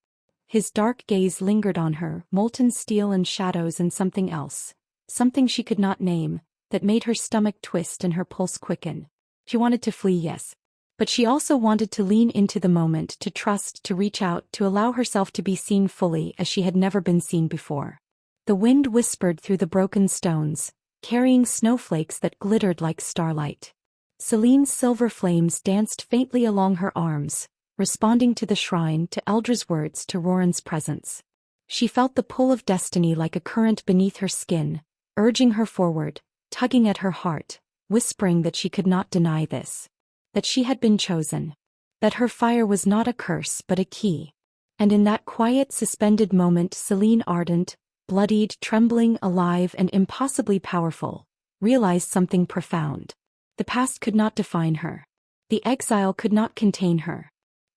His dark gaze lingered on her, molten steel and shadows and something else. Something she could not name, that made her stomach twist and her pulse quicken. She wanted to flee, yes. But she also wanted to lean into the moment, to trust, to reach out, to allow herself to be seen fully as she had never been seen before. The wind whispered through the broken stones, carrying snowflakes that glittered like starlight. Selene's silver flames danced faintly along her arms, responding to the shrine, to Eldra's words, to Roran's presence. She felt the pull of destiny like a current beneath her skin, urging her forward, tugging at her heart, whispering that she could not deny this. That she had been chosen. That her fire was not a curse but a key. And in that quiet, suspended moment, Selene Ardent, bloodied, trembling, alive, and impossibly powerful, realized something profound. The past could not define her. The exile could not contain her.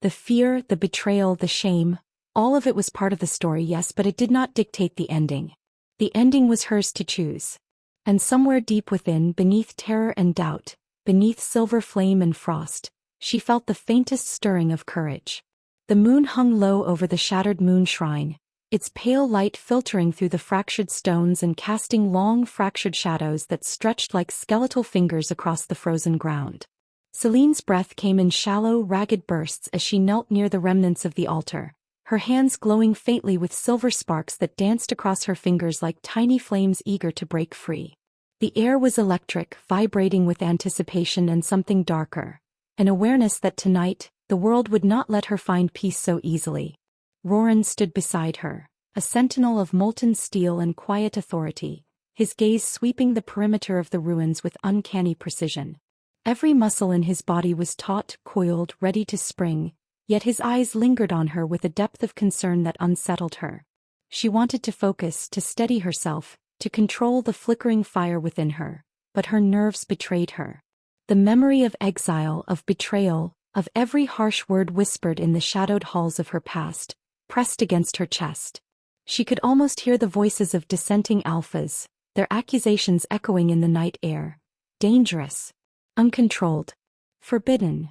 The fear, the betrayal, the shame, all of it was part of the story, yes, but it did not dictate the ending. The ending was hers to choose. And somewhere deep within, beneath terror and doubt, beneath silver flame and frost, she felt the faintest stirring of courage. The moon hung low over the shattered moon shrine, its pale light filtering through the fractured stones and casting long fractured shadows that stretched like skeletal fingers across the frozen ground. Selene's breath came in shallow, ragged bursts as she knelt near the remnants of the altar, her hands glowing faintly with silver sparks that danced across her fingers like tiny flames eager to break free. The air was electric, vibrating with anticipation and something darker, an awareness that tonight, the world would not let her find peace so easily. Roran stood beside her, a sentinel of molten steel and quiet authority, his gaze sweeping the perimeter of the ruins with uncanny precision. Every muscle in his body was taut, coiled, ready to spring, yet his eyes lingered on her with a depth of concern that unsettled her. She wanted to focus, to steady herself, to control the flickering fire within her, but her nerves betrayed her. The memory of exile, of betrayal, of every harsh word whispered in the shadowed halls of her past, pressed against her chest. She could almost hear the voices of dissenting alphas, their accusations echoing in the night air. Dangerous. Uncontrolled. Forbidden.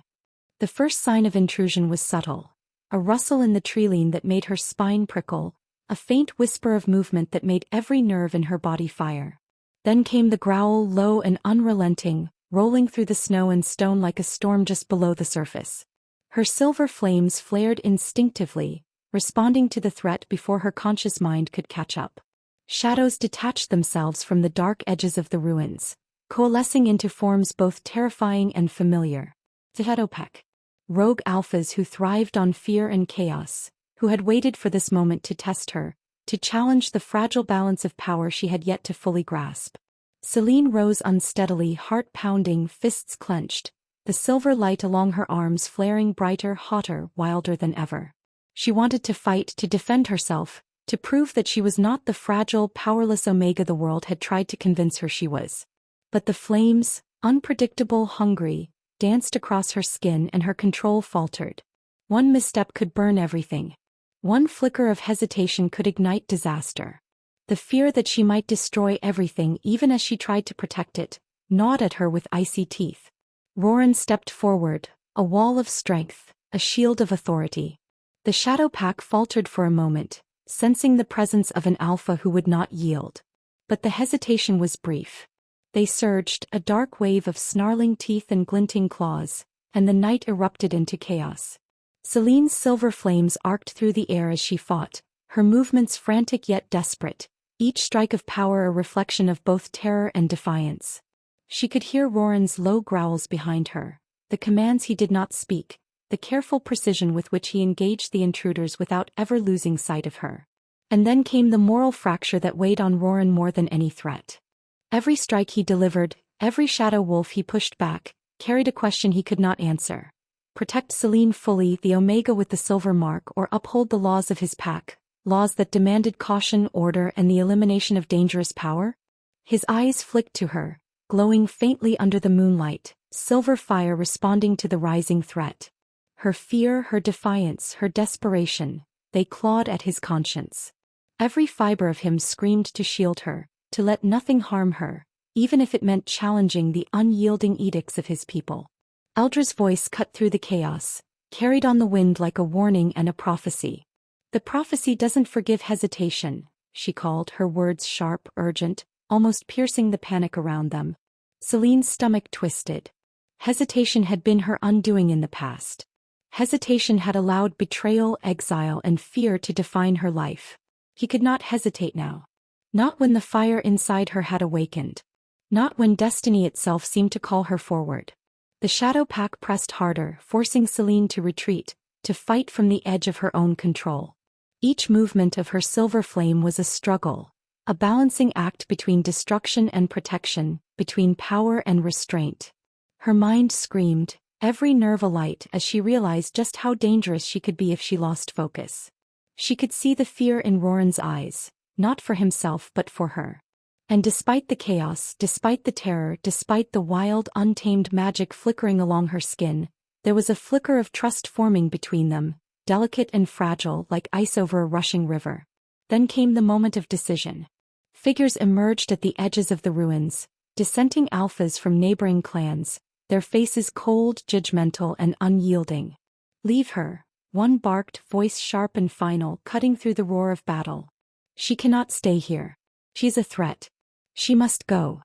The first sign of intrusion was subtle. A rustle in the treeline that made her spine prickle, a faint whisper of movement that made every nerve in her body fire. Then came the growl, low and unrelenting, rolling through the snow and stone like a storm just below the surface. Her silver flames flared instinctively, responding to the threat before her conscious mind could catch up. Shadows detached themselves from the dark edges of the ruins, coalescing into forms both terrifying and familiar. Zhedopek. Rogue alphas who thrived on fear and chaos, who had waited for this moment to test her, to challenge the fragile balance of power she had yet to fully grasp. Selene rose unsteadily, heart pounding, fists clenched, the silver light along her arms flaring brighter, hotter, wilder than ever. She wanted to fight, to defend herself, to prove that she was not the fragile, powerless Omega the world had tried to convince her she was. But the flames, unpredictable, hungry, danced across her skin and her control faltered. One misstep could burn everything. One flicker of hesitation could ignite disaster. The fear that she might destroy everything even as she tried to protect it, gnawed at her with icy teeth. Roran stepped forward, a wall of strength, a shield of authority. The shadow pack faltered for a moment, sensing the presence of an alpha who would not yield. But the hesitation was brief. They surged, a dark wave of snarling teeth and glinting claws, and the night erupted into chaos. Selene's silver flames arced through the air as she fought, her movements frantic yet desperate, each strike of power a reflection of both terror and defiance. She could hear Roran's low growls behind her, the commands he did not speak, the careful precision with which he engaged the intruders without ever losing sight of her. And then came the moral fracture that weighed on Roran more than any threat. Every strike he delivered, every shadow wolf he pushed back, carried a question he could not answer. Protect Selene fully, the Omega with the silver mark, or uphold the laws of his pack, laws that demanded caution, order, and the elimination of dangerous power? His eyes flicked to her, glowing faintly under the moonlight, silver fire responding to the rising threat. Her fear, her defiance, her desperation, they clawed at his conscience. Every fiber of him screamed to shield her, to let nothing harm her, even if it meant challenging the unyielding edicts of his people. Eldra's voice cut through the chaos, carried on the wind like a warning and a prophecy. The prophecy doesn't forgive hesitation, she called, her words sharp, urgent, almost piercing the panic around them. Selene's stomach twisted. Hesitation had been her undoing in the past. Hesitation had allowed betrayal, exile, and fear to define her life. He could not hesitate now. Not when the fire inside her had awakened. Not when destiny itself seemed to call her forward. The shadow pack pressed harder, forcing Selene to retreat, to fight from the edge of her own control. Each movement of her silver flame was a struggle, a balancing act between destruction and protection, between power and restraint. Her mind screamed, every nerve alight as she realized just how dangerous she could be if she lost focus. She could see the fear in Roran's eyes, not for himself but for her. And despite the chaos, despite the terror, despite the wild, untamed magic flickering along her skin, there was a flicker of trust forming between them, delicate and fragile like ice over a rushing river. Then came the moment of decision. Figures emerged at the edges of the ruins, dissenting alphas from neighboring clans, their faces cold, judgmental, and unyielding. Leave her, one barked, voice sharp and final, cutting through the roar of battle. She cannot stay here. She's a threat. She must go.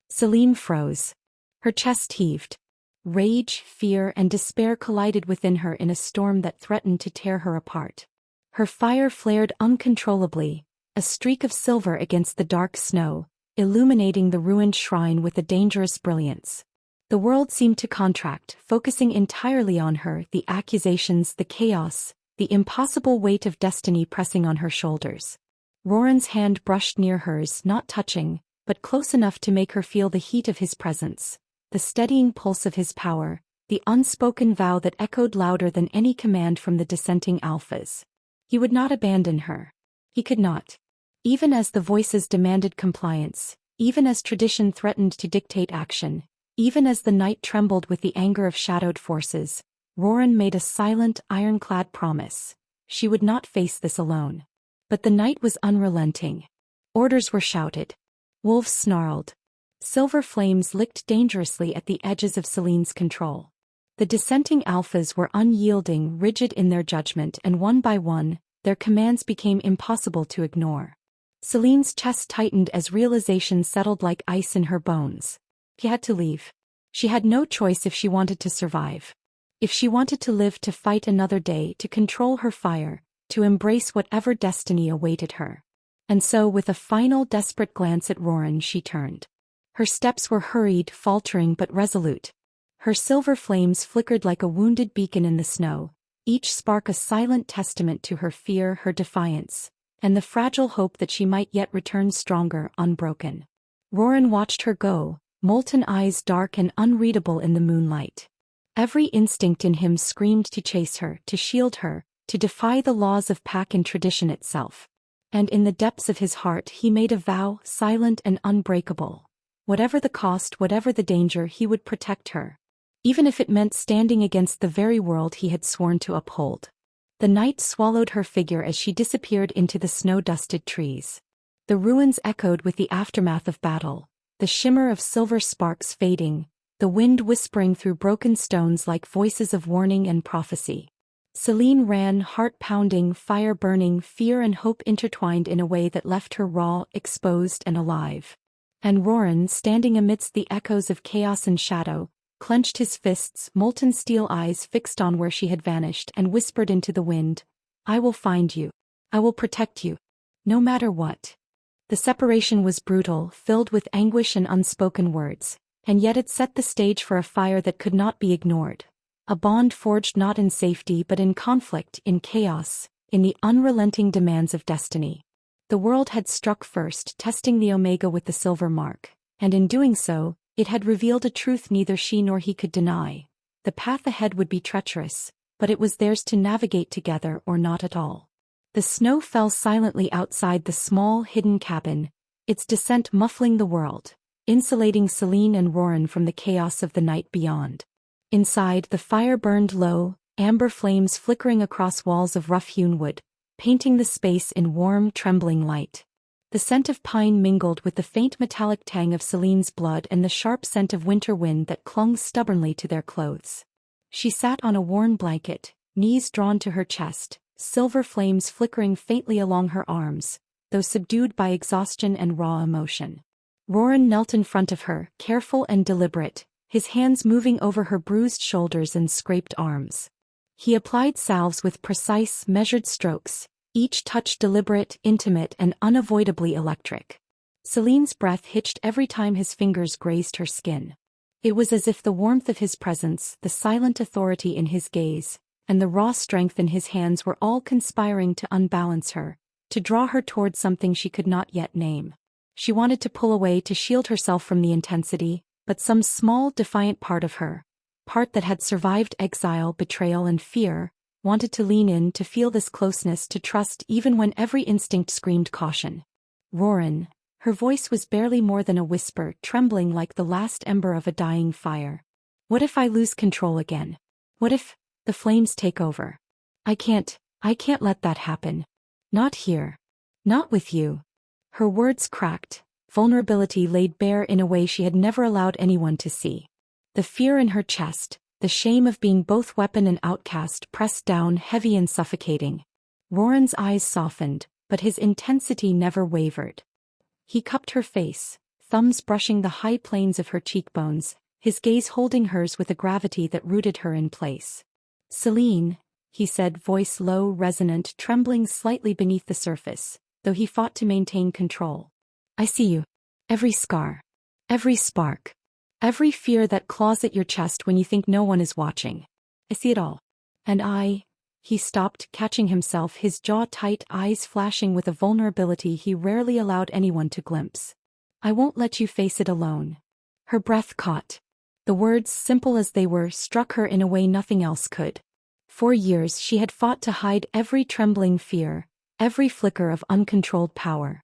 Selene froze. Her chest heaved. Rage, fear, and despair collided within her in a storm that threatened to tear her apart. Her fire flared uncontrollably, a streak of silver against the dark snow, illuminating the ruined shrine with a dangerous brilliance. The world seemed to contract, focusing entirely on her, the accusations, the chaos, the impossible weight of destiny pressing on her shoulders. Roran's hand brushed near hers, not touching, but close enough to make her feel the heat of his presence, the steadying pulse of his power, the unspoken vow that echoed louder than any command from the dissenting alphas. He would not abandon her. He could not. Even as the voices demanded compliance, even as tradition threatened to dictate action, even as the night trembled with the anger of shadowed forces, Roran made a silent, ironclad promise. She would not face this alone. But the night was unrelenting. Orders were shouted. Wolves snarled. Silver flames licked dangerously at the edges of Selene's control. The dissenting alphas were unyielding, rigid in their judgment, and one by one, their commands became impossible to ignore. Selene's chest tightened as realization settled like ice in her bones. She had to leave. She had no choice if she wanted to survive. If she wanted to live to fight another day, to control her fire, to embrace whatever destiny awaited her. And so, with a final desperate glance at Roran, she turned. Her steps were hurried, faltering but resolute. Her silver flames flickered like a wounded beacon in the snow, each spark a silent testament to her fear, her defiance, and the fragile hope that she might yet return stronger, unbroken. Roran watched her go, molten eyes dark and unreadable in the moonlight. Every instinct in him screamed to chase her, to shield her, to defy the laws of pack and tradition itself. And in the depths of his heart he made a vow, silent and unbreakable. Whatever the cost, whatever the danger, he would protect her. Even if it meant standing against the very world he had sworn to uphold. The night swallowed her figure as she disappeared into the snow-dusted trees. The ruins echoed with the aftermath of battle, the shimmer of silver sparks fading, the wind whispering through broken stones like voices of warning and prophecy. Selene ran, heart pounding, fire burning, fear and hope intertwined in a way that left her raw, exposed and alive. And Roran, standing amidst the echoes of chaos and shadow, clenched his fists, molten steel eyes fixed on where she had vanished, and whispered into the wind, "I will find you. I will protect you. No matter what." The separation was brutal, filled with anguish and unspoken words, and yet it set the stage for a fire that could not be ignored. A bond forged not in safety but in conflict, in chaos, in the unrelenting demands of destiny. The world had struck first, testing the Omega with the silver mark, and in doing so, it had revealed a truth neither she nor he could deny. The path ahead would be treacherous, but it was theirs to navigate together or not at all. The snow fell silently outside the small, hidden cabin, its descent muffling the world, insulating Selene and Roran from the chaos of the night beyond. Inside, the fire burned low, amber flames flickering across walls of rough-hewn wood, painting the space in warm, trembling light. The scent of pine mingled with the faint metallic tang of Selene's blood and the sharp scent of winter wind that clung stubbornly to their clothes. She sat on a worn blanket, knees drawn to her chest, silver flames flickering faintly along her arms, though subdued by exhaustion and raw emotion. Roran knelt in front of her, careful and deliberate, his hands moving over her bruised shoulders and scraped arms. He applied salves with precise, measured strokes, each touch deliberate, intimate, and unavoidably electric. Selene's breath hitched every time his fingers grazed her skin. It was as if the warmth of his presence, the silent authority in his gaze, and the raw strength in his hands were all conspiring to unbalance her, to draw her toward something she could not yet name. She wanted to pull away to shield herself from the intensity, but some small, defiant part of her, part that had survived exile, betrayal, and fear, wanted to lean in, to feel this closeness, to trust even when every instinct screamed caution. "Roran," her voice was barely more than a whisper, trembling like the last ember of a dying fire. "What if I lose control again? What if the flames take over? I can't let that happen. Not here. Not with you." Her words cracked, vulnerability laid bare in a way she had never allowed anyone to see. The fear in her chest, The shame of being both weapon and outcast pressed down heavy and suffocating. Roran's eyes softened, but his intensity never wavered. He cupped her face, thumbs brushing the high planes of her cheekbones, his gaze holding hers with a gravity that rooted her in place. "Selene," he said, voice low, resonant, trembling slightly beneath the surface, though he fought to maintain control. "I see you. Every scar. Every spark. Every fear that claws at your chest when you think no one is watching. I see it all. And He stopped, catching himself, his jaw tight, eyes flashing with a vulnerability he rarely allowed anyone to glimpse. "I won't let you face it alone." Her breath caught. The words, simple as they were, struck her in a way nothing else could. For years she had fought to hide every trembling fear, every flicker of uncontrolled power.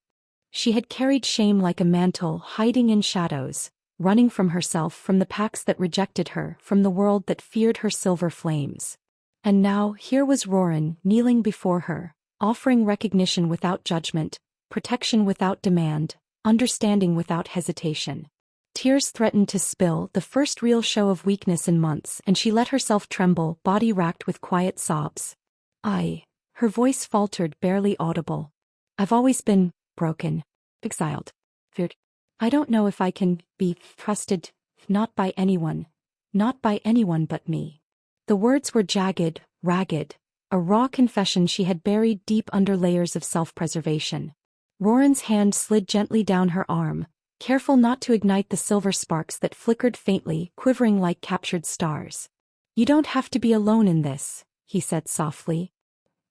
She had carried shame like a mantle, hiding in shadows, running from herself, from the packs that rejected her, from the world that feared her silver flames. And now, here was Roran, kneeling before her, offering recognition without judgment, protection without demand, understanding without hesitation. Tears threatened to spill, the first real show of weakness in months, and she let herself tremble, body racked with quiet sobs. Her voice faltered, barely audible. "I've always been broken, exiled, feared. I don't know if I can be trusted, not by anyone but me." The words were jagged, ragged, a raw confession she had buried deep under layers of self-preservation. Roran's hand slid gently down her arm, careful not to ignite the silver sparks that flickered faintly, quivering like captured stars. "You don't have to be alone in this," he said softly.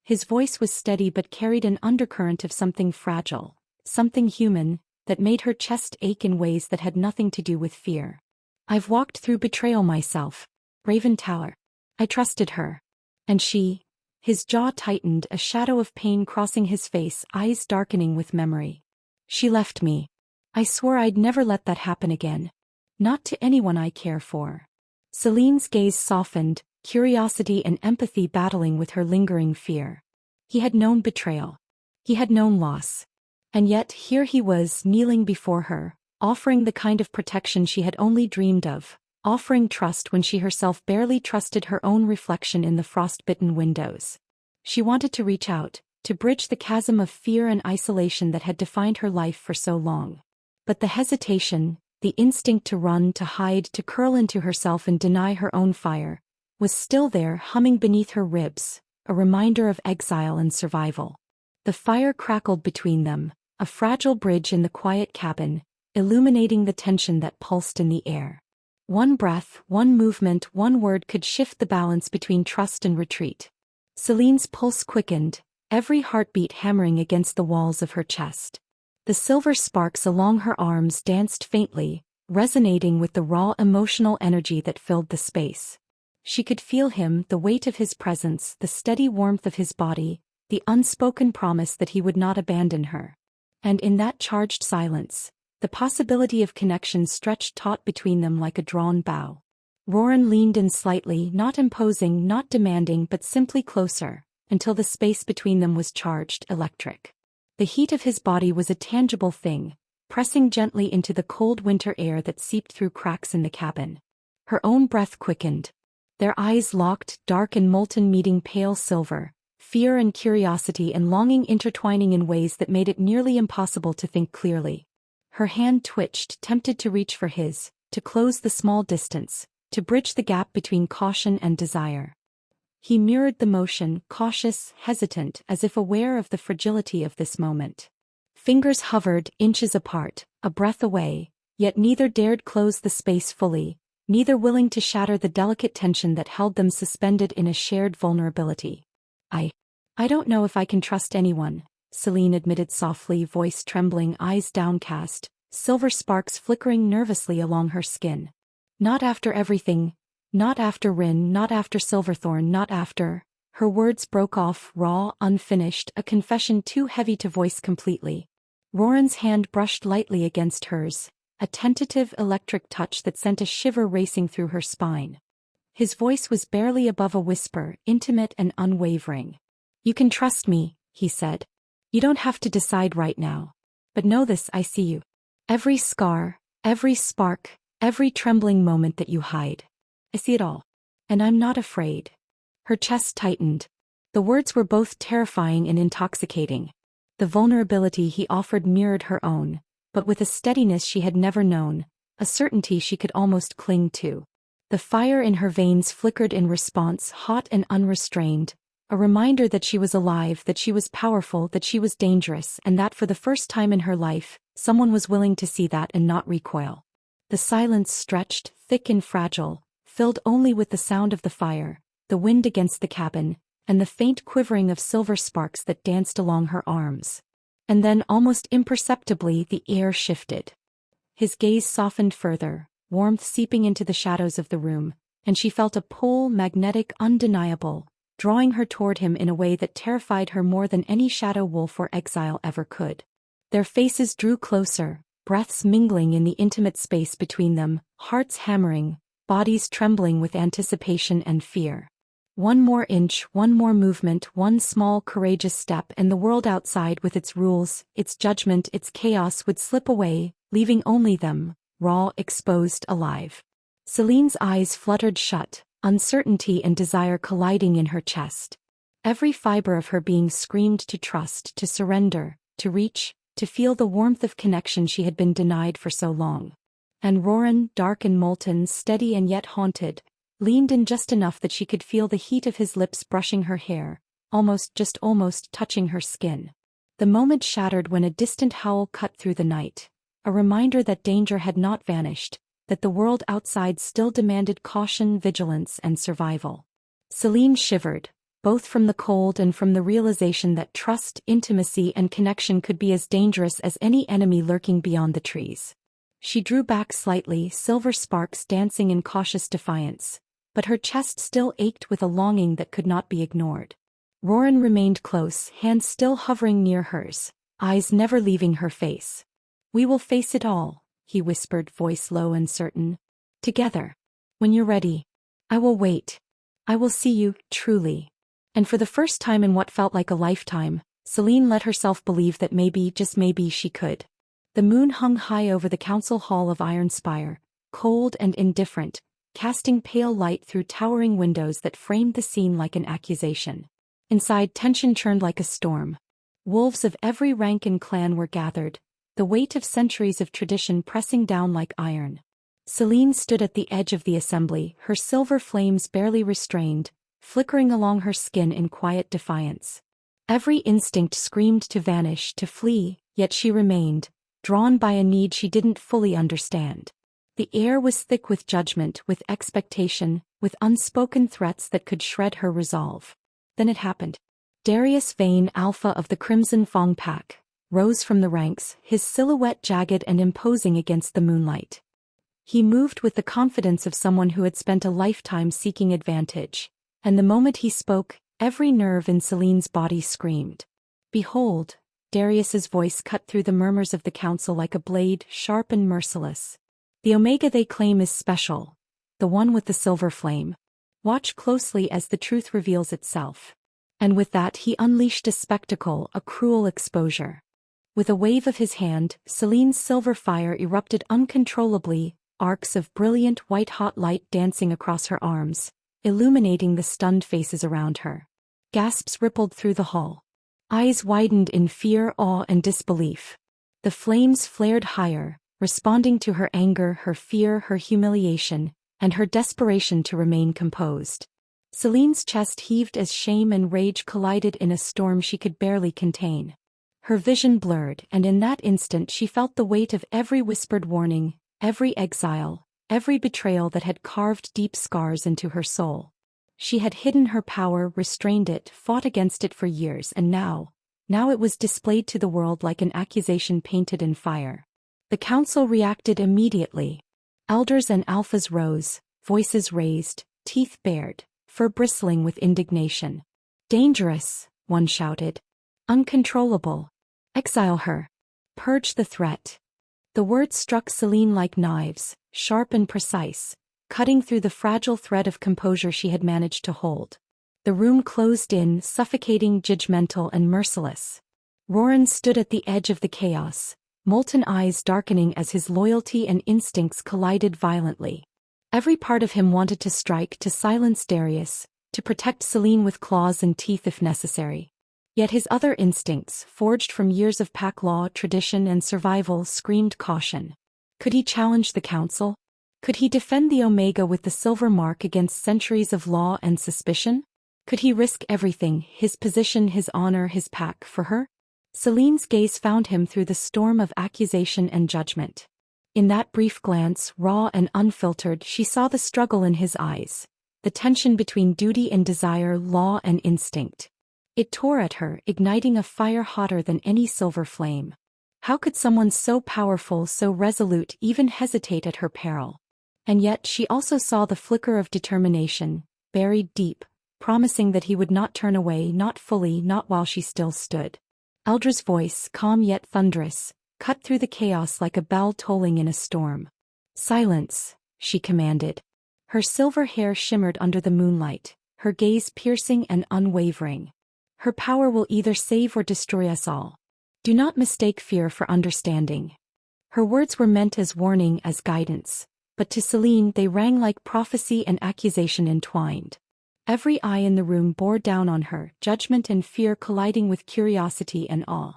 His voice was steady but carried an undercurrent of something fragile, something human, that made her chest ache in ways that had nothing to do with fear. "I've walked through betrayal myself. Raven Tower. I trusted her. And she..." His jaw tightened, a shadow of pain crossing his face, eyes darkening with memory. "She left me. I swore I'd never let that happen again. Not to anyone I care for." Selene's gaze softened, curiosity and empathy battling with her lingering fear. He had known betrayal. He had known loss. And yet here he was, kneeling before her, offering the kind of protection she had only dreamed of, offering trust when she herself barely trusted her own reflection in the frost-bitten windows. She wanted to reach out, to bridge the chasm of fear and isolation that had defined her life for so long. But the hesitation, the instinct to run, to hide, to curl into herself and deny her own fire, was still there, humming beneath her ribs, a reminder of exile and survival. The fire crackled between them, a fragile bridge in the quiet cabin, illuminating the tension that pulsed in the air. One breath, one movement, one word could shift the balance between trust and retreat. Selene's pulse quickened, every heartbeat hammering against the walls of her chest. The silver sparks along her arms danced faintly, resonating with the raw emotional energy that filled the space. She could feel him, the weight of his presence, the steady warmth of his body, the unspoken promise that he would not abandon her. And in that charged silence, the possibility of connection stretched taut between them like a drawn bow. Roran leaned in slightly, not imposing, not demanding, but simply closer, until the space between them was charged, electric. The heat of his body was a tangible thing, pressing gently into the cold winter air that seeped through cracks in the cabin. Her own breath quickened. Their eyes locked, dark and molten, meeting pale silver, fear and curiosity and longing intertwining in ways that made it nearly impossible to think clearly. Her hand twitched, tempted to reach for his, to close the small distance, to bridge the gap between caution and desire. He mirrored the motion, cautious, hesitant, as if aware of the fragility of this moment. Fingers hovered, inches apart, a breath away, yet neither dared close the space fully, neither willing to shatter the delicate tension that held them suspended in a shared vulnerability. I don't know if I can trust anyone," Selene admitted softly, voice trembling, eyes downcast, silver sparks flickering nervously along her skin. "Not after everything. Not after Rin, not after Silverthorn, not after..." Her words broke off, raw, unfinished, a confession too heavy to voice completely. Roran's hand brushed lightly against hers, a tentative electric touch that sent a shiver racing through her spine. His voice was barely above a whisper, intimate and unwavering. "You can trust me," he said. "You don't have to decide right now. But know this, I see you. Every scar, every spark, every trembling moment that you hide. I see it all. And I'm not afraid. Her chest tightened. The words were both terrifying and intoxicating. The vulnerability he offered mirrored her own, but with a steadiness she had never known, a certainty she could almost cling to. The fire in her veins flickered in response, hot and unrestrained, a reminder that she was alive, that she was powerful, that she was dangerous, and that for the first time in her life, someone was willing to see that and not recoil. The silence stretched, thick and fragile, filled only with the sound of the fire, the wind against the cabin, and the faint quivering of silver sparks that danced along her arms. And then, almost imperceptibly, the air shifted. His gaze softened further, warmth seeping into the shadows of the room, and she felt a pull, magnetic, undeniable, drawing her toward him in a way that terrified her more than any shadow wolf or exile ever could. Their faces drew closer, breaths mingling in the intimate space between them, hearts hammering, bodies trembling with anticipation and fear. One more inch, one more movement, one small courageous step, and the world outside with its rules, its judgment, its chaos would slip away, leaving only them, raw, exposed, alive. Selene's eyes fluttered shut, uncertainty and desire colliding in her chest. Every fiber of her being screamed to trust, to surrender, to reach, to feel the warmth of connection she had been denied for so long. And Roran, dark and molten, steady and yet haunted, leaned in just enough that she could feel the heat of his lips brushing her hair, almost touching her skin. The moment shattered when a distant howl cut through the night, a reminder that danger had not vanished, that the world outside still demanded caution, vigilance, and survival. Selene shivered, both from the cold and from the realization that trust, intimacy, and connection could be as dangerous as any enemy lurking beyond the trees. She drew back slightly, silver sparks dancing in cautious defiance, but her chest still ached with a longing that could not be ignored. Roran remained close, hands still hovering near hers, eyes never leaving her face. "We will face it all," he whispered, voice low and certain. "Together. When you're ready. I will wait. I will see you, truly." And for the first time in what felt like a lifetime, Selene let herself believe that maybe, just maybe, she could. The moon hung high over the council hall of Iron Spire, cold and indifferent, casting pale light through towering windows that framed the scene like an accusation. Inside, tension churned like a storm. Wolves of every rank and clan were gathered, the weight of centuries of tradition pressing down like iron. Selene stood at the edge of the assembly, her silver flames barely restrained, flickering along her skin in quiet defiance. Every instinct screamed to vanish, to flee, yet she remained, drawn by a need she didn't fully understand. The air was thick with judgment, with expectation, with unspoken threats that could shred her resolve. Then it happened. Darius Veylan, alpha of the Crimson Fang Pack, rose from the ranks, his silhouette jagged and imposing against the moonlight. He moved with the confidence of someone who had spent a lifetime seeking advantage, and the moment he spoke, every nerve in Selene's body screamed. "Behold," Darius's voice cut through the murmurs of the council like a blade, sharp and merciless. "The Omega they claim is special, the one with the silver flame. Watch closely as the truth reveals itself." And with that he unleashed a spectacle, a cruel exposure. With a wave of his hand, Selene's silver fire erupted uncontrollably, arcs of brilliant white-hot light dancing across her arms, illuminating the stunned faces around her. Gasps rippled through the hall. Eyes widened in fear, awe, and disbelief. The flames flared higher, responding to her anger, her fear, her humiliation, and her desperation to remain composed. Selene's chest heaved as shame and rage collided in a storm she could barely contain. Her vision blurred, and in that instant she felt the weight of every whispered warning, every exile, every betrayal that had carved deep scars into her soul. She had hidden her power, restrained it, fought against it for years, and now it was displayed to the world like an accusation painted in fire. The council reacted immediately. Elders and alphas rose, voices raised, teeth bared, fur bristling with indignation. "Dangerous," one shouted. "Uncontrollable. Exile her. Purge the threat." The words struck Selene like knives, sharp and precise, cutting through the fragile thread of composure she had managed to hold. The room closed in, suffocating, judgmental, and merciless. Roran stood at the edge of the chaos, molten eyes darkening as his loyalty and instincts collided violently. Every part of him wanted to strike, to silence Darius, to protect Selene with claws and teeth if necessary. Yet his other instincts, forged from years of pack law, tradition and survival, screamed caution. Could he challenge the council? Could he defend the Omega with the silver mark against centuries of law and suspicion? Could he risk everything, his position, his honor, his pack, for her? Selene's gaze found him through the storm of accusation and judgment. In that brief glance, raw and unfiltered, she saw the struggle in his eyes, the tension between duty and desire, law and instinct. It tore at her, igniting a fire hotter than any silver flame. How could someone so powerful, so resolute, even hesitate at her peril? And yet she also saw the flicker of determination, buried deep, promising that he would not turn away, not fully, not while she still stood. Eldra's voice, calm yet thunderous, cut through the chaos like a bell tolling in a storm. "Silence," she commanded. Her silver hair shimmered under the moonlight, her gaze piercing and unwavering. "Her power will either save or destroy us all. Do not mistake fear for understanding." Her words were meant as warning, as guidance, but to Selene they rang like prophecy and accusation entwined. Every eye in the room bore down on her, judgment and fear colliding with curiosity and awe.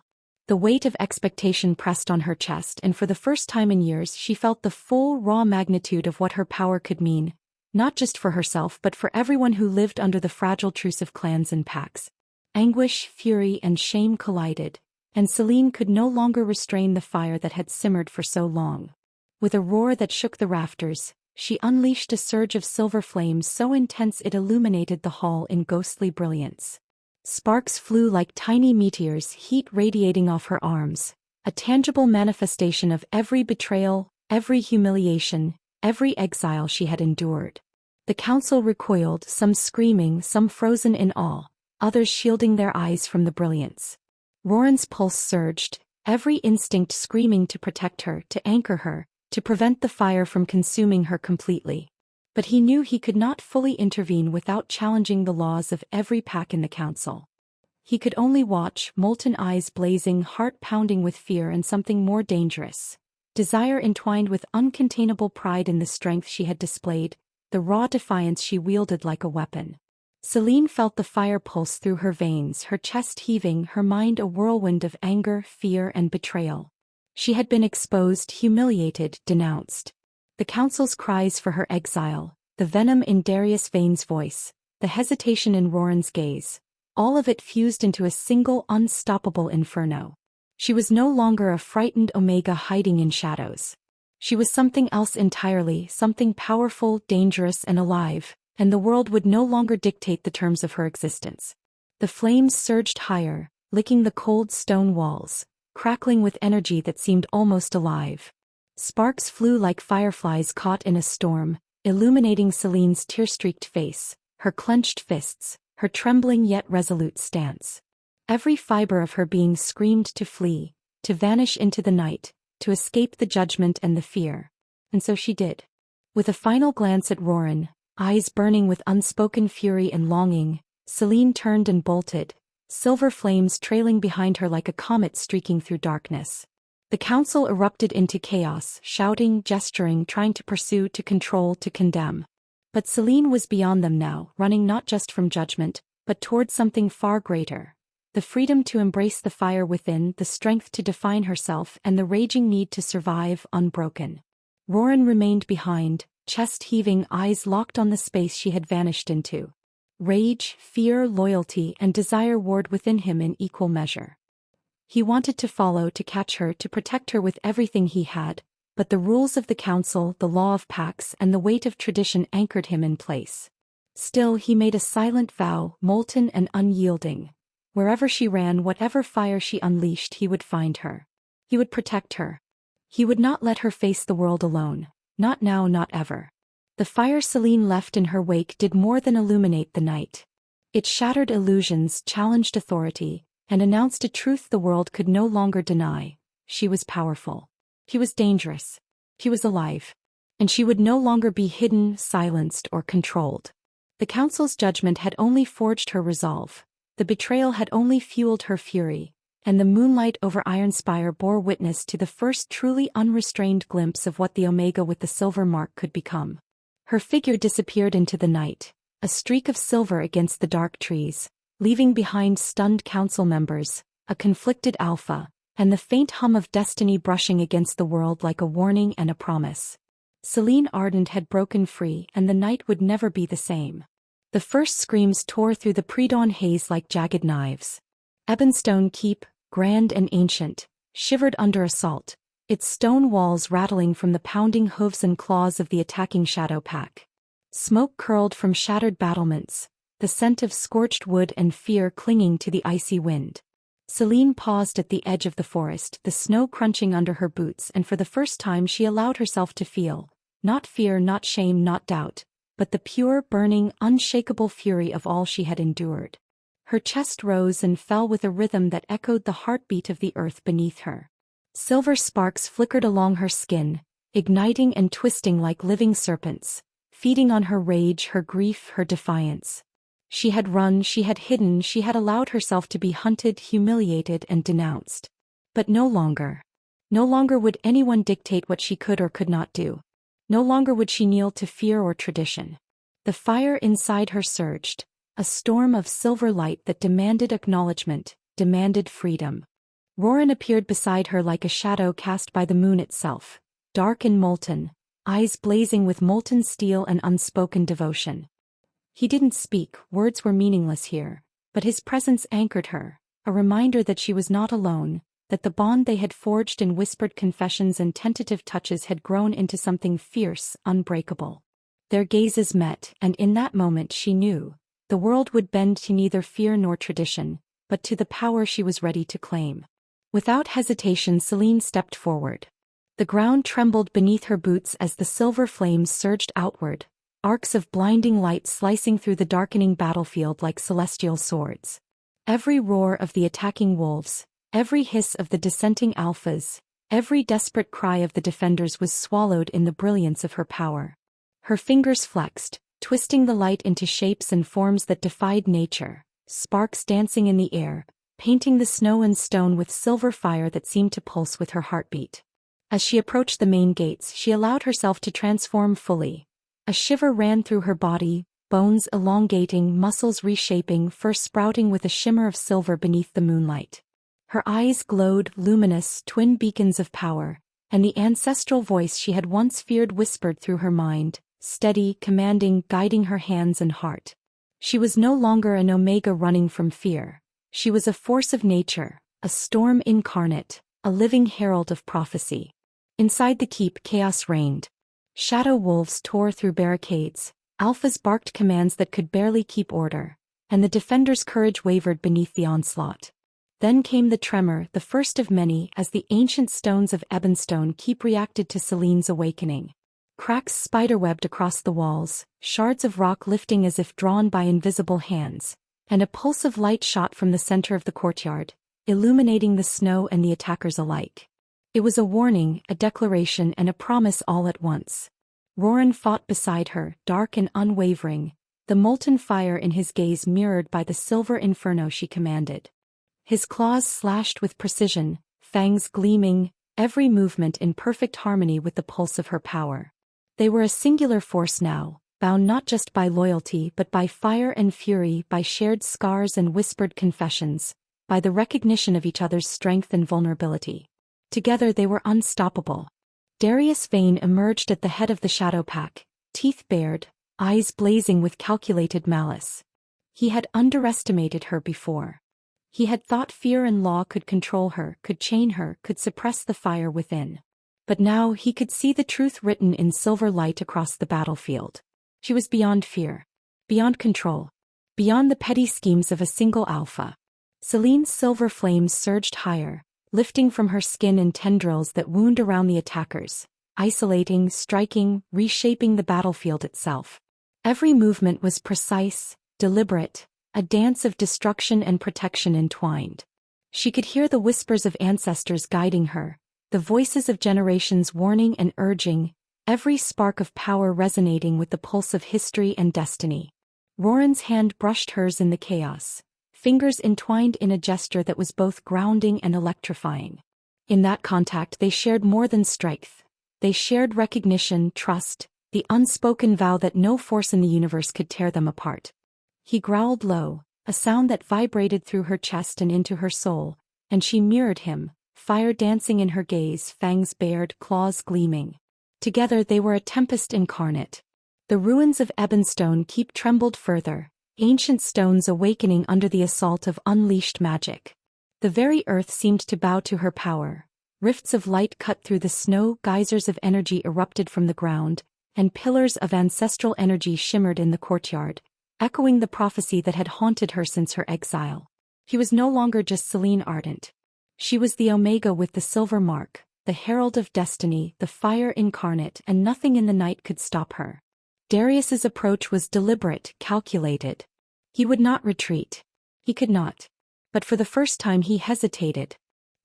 The weight of expectation pressed on her chest, and for the first time in years she felt the full, raw magnitude of what her power could mean, not just for herself but for everyone who lived under the fragile truce of clans and packs. Anguish, fury, and shame collided, and Selene could no longer restrain the fire that had simmered for so long. With a roar that shook the rafters, she unleashed a surge of silver flames so intense it illuminated the hall in ghostly brilliance. Sparks flew like tiny meteors, heat radiating off her arms, a tangible manifestation of every betrayal, every humiliation, every exile she had endured. The council recoiled, some screaming, some frozen in awe, others shielding their eyes from the brilliance. Roran's pulse surged, every instinct screaming to protect her, to anchor her, to prevent the fire from consuming her completely. But he knew he could not fully intervene without challenging the laws of every pack in the council. He could only watch, molten eyes blazing, heart pounding with fear and something more dangerous. Desire entwined with uncontainable pride in the strength she had displayed, the raw defiance she wielded like a weapon. Selene felt the fire pulse through her veins, her chest heaving, her mind a whirlwind of anger, fear, and betrayal. She had been exposed, humiliated, denounced. The council's cries for her exile, the venom in Darius Vane's voice, the hesitation in Roran's gaze, all of it fused into a single unstoppable inferno. She was no longer a frightened Omega hiding in shadows. She was something else entirely, something powerful, dangerous, and alive, and the world would no longer dictate the terms of her existence. The flames surged higher, licking the cold stone walls, crackling with energy that seemed almost alive. Sparks flew like fireflies caught in a storm, illuminating Selene's tear-streaked face, her clenched fists, her trembling yet resolute stance. Every fiber of her being screamed to flee, to vanish into the night, to escape the judgment and the fear. And so she did. With a final glance at Roran, eyes burning with unspoken fury and longing, Selene turned and bolted, silver flames trailing behind her like a comet streaking through darkness. The council erupted into chaos, shouting, gesturing, trying to pursue, to control, to condemn. But Selene was beyond them now, running not just from judgment, but toward something far greater. The freedom to embrace the fire within, the strength to define herself, and the raging need to survive unbroken. Roran remained behind, chest heaving, eyes locked on the space she had vanished into. Rage, fear, loyalty, and desire warred within him in equal measure. He wanted to follow, to catch her, to protect her with everything he had, but the rules of the council, the law of packs, and the weight of tradition anchored him in place. Still he made a silent vow, molten and unyielding. Wherever she ran, whatever fire she unleashed, he would find her. He would protect her. He would not let her face the world alone, not now, not ever. The fire Selene left in her wake did more than illuminate the night. It shattered illusions, challenged authority, and announced a truth the world could no longer deny. She was powerful. He was dangerous. He was alive. And she would no longer be hidden, silenced, or controlled. The council's judgment had only forged her resolve. The betrayal had only fueled her fury, and the moonlight over Ironspire bore witness to the first truly unrestrained glimpse of what the Omega with the silver mark could become. Her figure disappeared into the night, a streak of silver against the dark trees, leaving behind stunned council members, a conflicted alpha, and the faint hum of destiny brushing against the world like a warning and a promise. Selene Ardent had broken free, and the night would never be the same. The first screams tore through the pre-dawn haze like jagged knives. Ebonstone Keep, grand and ancient, shivered under assault, its stone walls rattling from the pounding hooves and claws of the attacking shadow pack. Smoke curled from shattered battlements, the scent of scorched wood and fear clinging to the icy wind. Selene paused at the edge of the forest, the snow crunching under her boots, and for the first time she allowed herself to feel, not fear, not shame, not doubt, but the pure, burning, unshakable fury of all she had endured. Her chest rose and fell with a rhythm that echoed the heartbeat of the earth beneath her. Silver sparks flickered along her skin, igniting and twisting like living serpents, feeding on her rage, her grief, her defiance. She had run, she had hidden, she had allowed herself to be hunted, humiliated, and denounced. But no longer. No longer would anyone dictate what she could or could not do. No longer would she kneel to fear or tradition. The fire inside her surged, a storm of silver light that demanded acknowledgement, demanded freedom. Roran appeared beside her like a shadow cast by the moon itself, dark and molten, eyes blazing with molten steel and unspoken devotion. He didn't speak, words were meaningless here, but his presence anchored her, a reminder that she was not alone, that the bond they had forged in whispered confessions and tentative touches had grown into something fierce, unbreakable. Their gazes met, and in that moment she knew, the world would bend to neither fear nor tradition, but to the power she was ready to claim. Without hesitation, Selene stepped forward. The ground trembled beneath her boots as the silver flames surged outward, arcs of blinding light slicing through the darkening battlefield like celestial swords. Every roar of the attacking wolves, every hiss of the dissenting alphas, every desperate cry of the defenders was swallowed in the brilliance of her power. Her fingers flexed, twisting the light into shapes and forms that defied nature, sparks dancing in the air, painting the snow and stone with silver fire that seemed to pulse with her heartbeat. As she approached the main gates, she allowed herself to transform fully. A shiver ran through her body, bones elongating, muscles reshaping, fur sprouting with a shimmer of silver beneath the moonlight. Her eyes glowed, luminous, twin beacons of power, and the ancestral voice she had once feared whispered through her mind, steady, commanding, guiding her hands and heart. She was no longer an omega running from fear. She was a force of nature, a storm incarnate, a living herald of prophecy. Inside the keep, chaos reigned. Shadow wolves tore through barricades, alphas barked commands that could barely keep order, and the defenders' courage wavered beneath the onslaught. Then came the tremor, the first of many, as the ancient stones of Ebonstone Keep reacted to Selene's awakening. Cracks spiderwebbed across the walls, shards of rock lifting as if drawn by invisible hands, and a pulse of light shot from the center of the courtyard, illuminating the snow and the attackers alike. It was a warning, a declaration, and a promise all at once. Roran fought beside her, dark and unwavering, the molten fire in his gaze mirrored by the silver inferno she commanded. His claws slashed with precision, fangs gleaming, every movement in perfect harmony with the pulse of her power. They were a singular force now, bound not just by loyalty but by fire and fury, by shared scars and whispered confessions, by the recognition of each other's strength and vulnerability. Together they were unstoppable. Darius Vane emerged at the head of the shadow pack, teeth bared, eyes blazing with calculated malice. He had underestimated her before. He had thought fear and law could control her, could chain her, could suppress the fire within. But now he could see the truth written in silver light across the battlefield. She was beyond fear, beyond control, beyond the petty schemes of a single alpha. Selene's silver flames surged higher, lifting from her skin in tendrils that wound around the attackers, isolating, striking, reshaping the battlefield itself. Every movement was precise, deliberate, a dance of destruction and protection entwined. She could hear the whispers of ancestors guiding her, the voices of generations warning and urging, every spark of power resonating with the pulse of history and destiny. Roran's hand brushed hers in the chaos, fingers entwined in a gesture that was both grounding and electrifying. In that contact they shared more than strength. They shared recognition, trust, the unspoken vow that no force in the universe could tear them apart. He growled low, a sound that vibrated through her chest and into her soul, and she mirrored him, fire dancing in her gaze, fangs bared, claws gleaming. Together they were a tempest incarnate. The ruins of Ebonstone Keep trembled further, ancient stones awakening under the assault of unleashed magic. The very earth seemed to bow to her power. Rifts of light cut through the snow, geysers of energy erupted from the ground, and pillars of ancestral energy shimmered in the courtyard, echoing the prophecy that had haunted her since her exile. He was no longer just Selene Ardent. She was the Omega with the silver mark, the herald of destiny, the fire incarnate, and nothing in the night could stop her. Darius's approach was deliberate, calculated. He would not retreat. He could not. But for the first time he hesitated.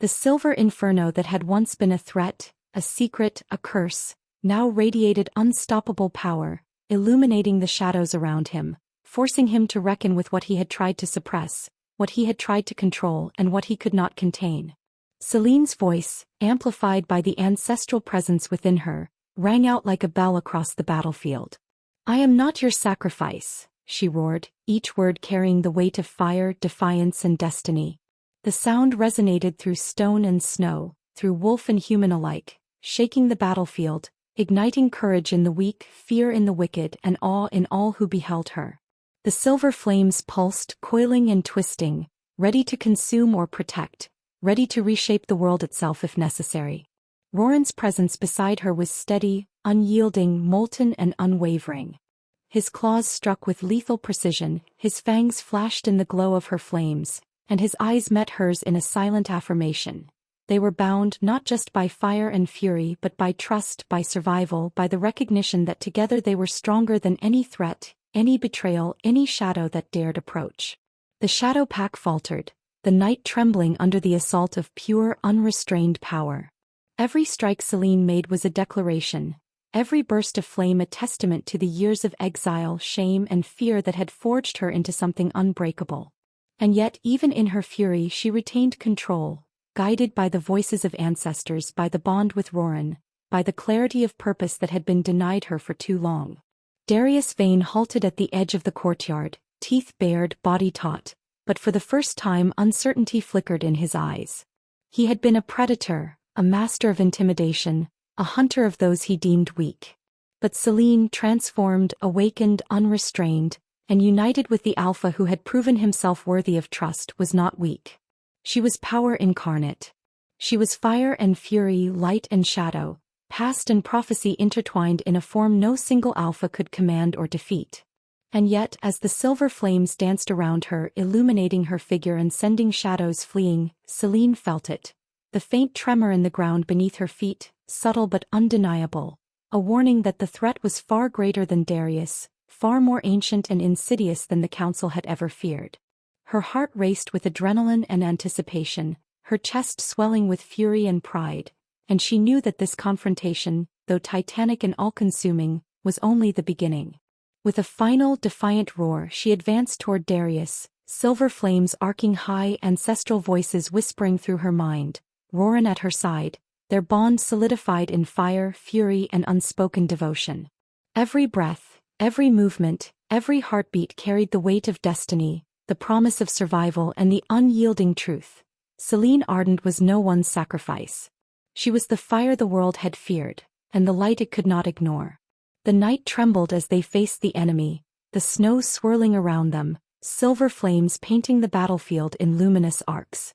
The silver inferno that had once been a threat, a secret, a curse, now radiated unstoppable power, illuminating the shadows around him, forcing him to reckon with what he had tried to suppress, what he had tried to control, and what he could not contain. Selene's voice, amplified by the ancestral presence within her, rang out like a bell across the battlefield. "I am not your sacrifice," she roared, each word carrying the weight of fire, defiance, and destiny. The sound resonated through stone and snow, through wolf and human alike, shaking the battlefield, igniting courage in the weak, fear in the wicked, and awe in all who beheld her. The silver flames pulsed, coiling and twisting, ready to consume or protect, ready to reshape the world itself if necessary. Roran's presence beside her was steady, unyielding, molten, and unwavering. His claws struck with lethal precision, his fangs flashed in the glow of her flames, and his eyes met hers in a silent affirmation. They were bound not just by fire and fury but by trust, by survival, by the recognition that together they were stronger than any threat, any betrayal, any shadow that dared approach. The shadow pack faltered, the night trembling under the assault of pure, unrestrained power. Every strike Selene made was a declaration, every burst of flame a testament to the years of exile, shame, and fear that had forged her into something unbreakable. And yet, even in her fury, she retained control, guided by the voices of ancestors, by the bond with Roran, by the clarity of purpose that had been denied her for too long. Darius Veylan halted at the edge of the courtyard, teeth bared, body taut, but for the first time uncertainty flickered in his eyes. He had been a predator, a master of intimidation, a hunter of those he deemed weak. But Selene, transformed, awakened, unrestrained, and united with the Alpha who had proven himself worthy of trust, was not weak. She was power incarnate. She was fire and fury, light and shadow, past and prophecy intertwined in a form no single Alpha could command or defeat. And yet, as the silver flames danced around her, illuminating her figure and sending shadows fleeing, Selene felt it. The faint tremor in the ground beneath her feet, subtle but undeniable, a warning that the threat was far greater than Darius, far more ancient and insidious than the council had ever feared. Her heart raced with adrenaline and anticipation, her chest swelling with fury and pride, and she knew that this confrontation, though titanic and all-consuming, was only the beginning. With a final, defiant roar, she advanced toward Darius, silver flames arcing high, ancestral voices whispering through her mind, Roran at her side, their bond solidified in fire, fury, and unspoken devotion. Every breath, every movement, every heartbeat carried the weight of destiny, the promise of survival, and the unyielding truth. Selene Ardent was no one's sacrifice. She was the fire the world had feared, and the light it could not ignore. The night trembled as they faced the enemy, the snow swirling around them, silver flames painting the battlefield in luminous arcs.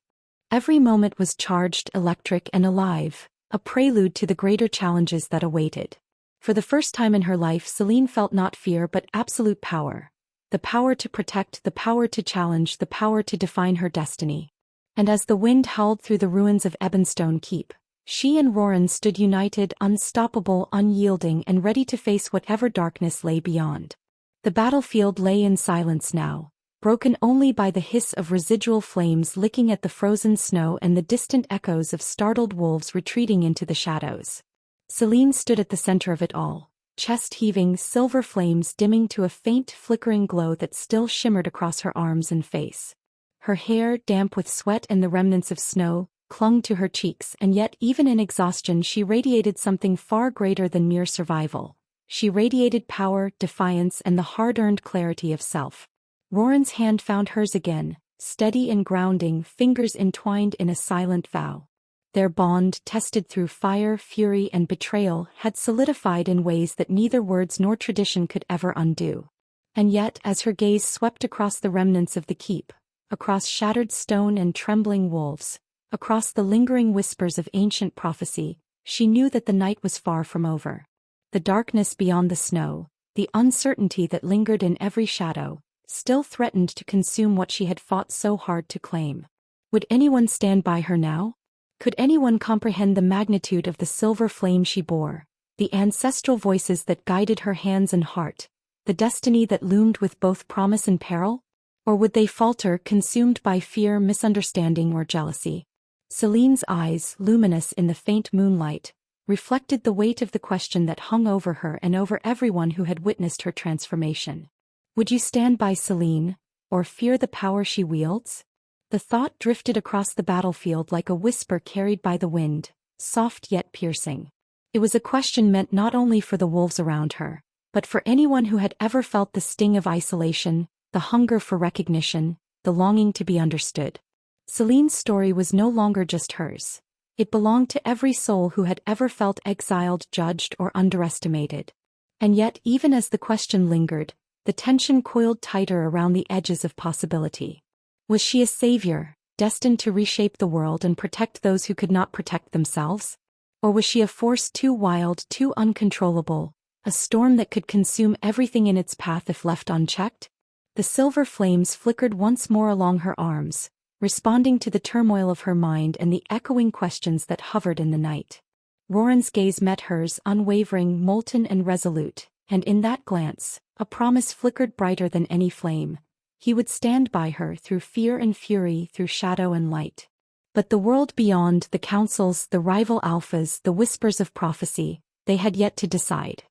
Every moment was charged, electric, and alive, a prelude to the greater challenges that awaited. For the first time in her life, Selene felt not fear but absolute power. The power to protect, the power to challenge, the power to define her destiny. And as the wind howled through the ruins of Ebonstone Keep, she and Roran stood united, unstoppable, unyielding, and ready to face whatever darkness lay beyond. The battlefield lay in silence now, broken only by the hiss of residual flames licking at the frozen snow and the distant echoes of startled wolves retreating into the shadows. Selene stood at the center of it all, chest heaving, silver flames dimming to a faint, flickering glow that still shimmered across her arms and face. Her hair, damp with sweat and the remnants of snow, clung to her cheeks, and yet even in exhaustion she radiated something far greater than mere survival. She radiated power, defiance, and the hard-earned clarity of self. Roran's hand found hers again, steady and grounding, fingers entwined in a silent vow. Their bond, tested through fire, fury, and betrayal, had solidified in ways that neither words nor tradition could ever undo. And yet, as her gaze swept across the remnants of the keep, across shattered stone and trembling wolves, across the lingering whispers of ancient prophecy, she knew that the night was far from over. The darkness beyond the snow, the uncertainty that lingered in every shadow, still threatened to consume what she had fought so hard to claim. Would anyone stand by her now? Could anyone comprehend the magnitude of the silver flame she bore, the ancestral voices that guided her hands and heart, the destiny that loomed with both promise and peril? Or would they falter, consumed by fear, misunderstanding, or jealousy? Selene's eyes, luminous in the faint moonlight, reflected the weight of the question that hung over her and over everyone who had witnessed her transformation. Would you stand by Selene, or fear the power she wields? The thought drifted across the battlefield like a whisper carried by the wind, soft yet piercing. It was a question meant not only for the wolves around her, but for anyone who had ever felt the sting of isolation, the hunger for recognition, the longing to be understood. Selene's story was no longer just hers. It belonged to every soul who had ever felt exiled, judged, or underestimated. And yet, even as the question lingered, the tension coiled tighter around the edges of possibility. Was she a savior, destined to reshape the world and protect those who could not protect themselves? Or was she a force too wild, too uncontrollable, a storm that could consume everything in its path if left unchecked? The silver flames flickered once more along her arms, responding to the turmoil of her mind and the echoing questions that hovered in the night. Roran's gaze met hers, unwavering, molten, and resolute, and in that glance, a promise flickered brighter than any flame. He would stand by her through fear and fury, through shadow and light. But the world beyond, the councils, the rival alphas, the whispers of prophecy, they had yet to decide.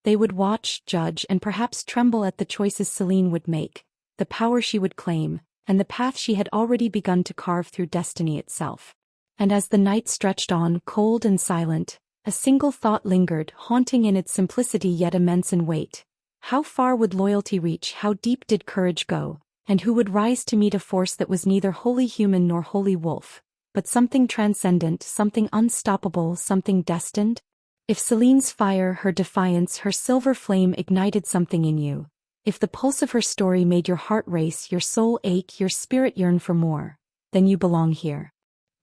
They would watch, judge, and perhaps tremble at the choices Selene would make, the power she would claim, and the path she had already begun to carve through destiny itself. And as the night stretched on, cold and silent, a single thought lingered, haunting in its simplicity yet immense in weight. How far would loyalty reach, how deep did courage go, and who would rise to meet a force that was neither wholly human nor wholly wolf, but something transcendent, something unstoppable, something destined? If Selene's fire, her defiance, her silver flame ignited something in you, if the pulse of her story made your heart race, your soul ache, your spirit yearn for more, then you belong here.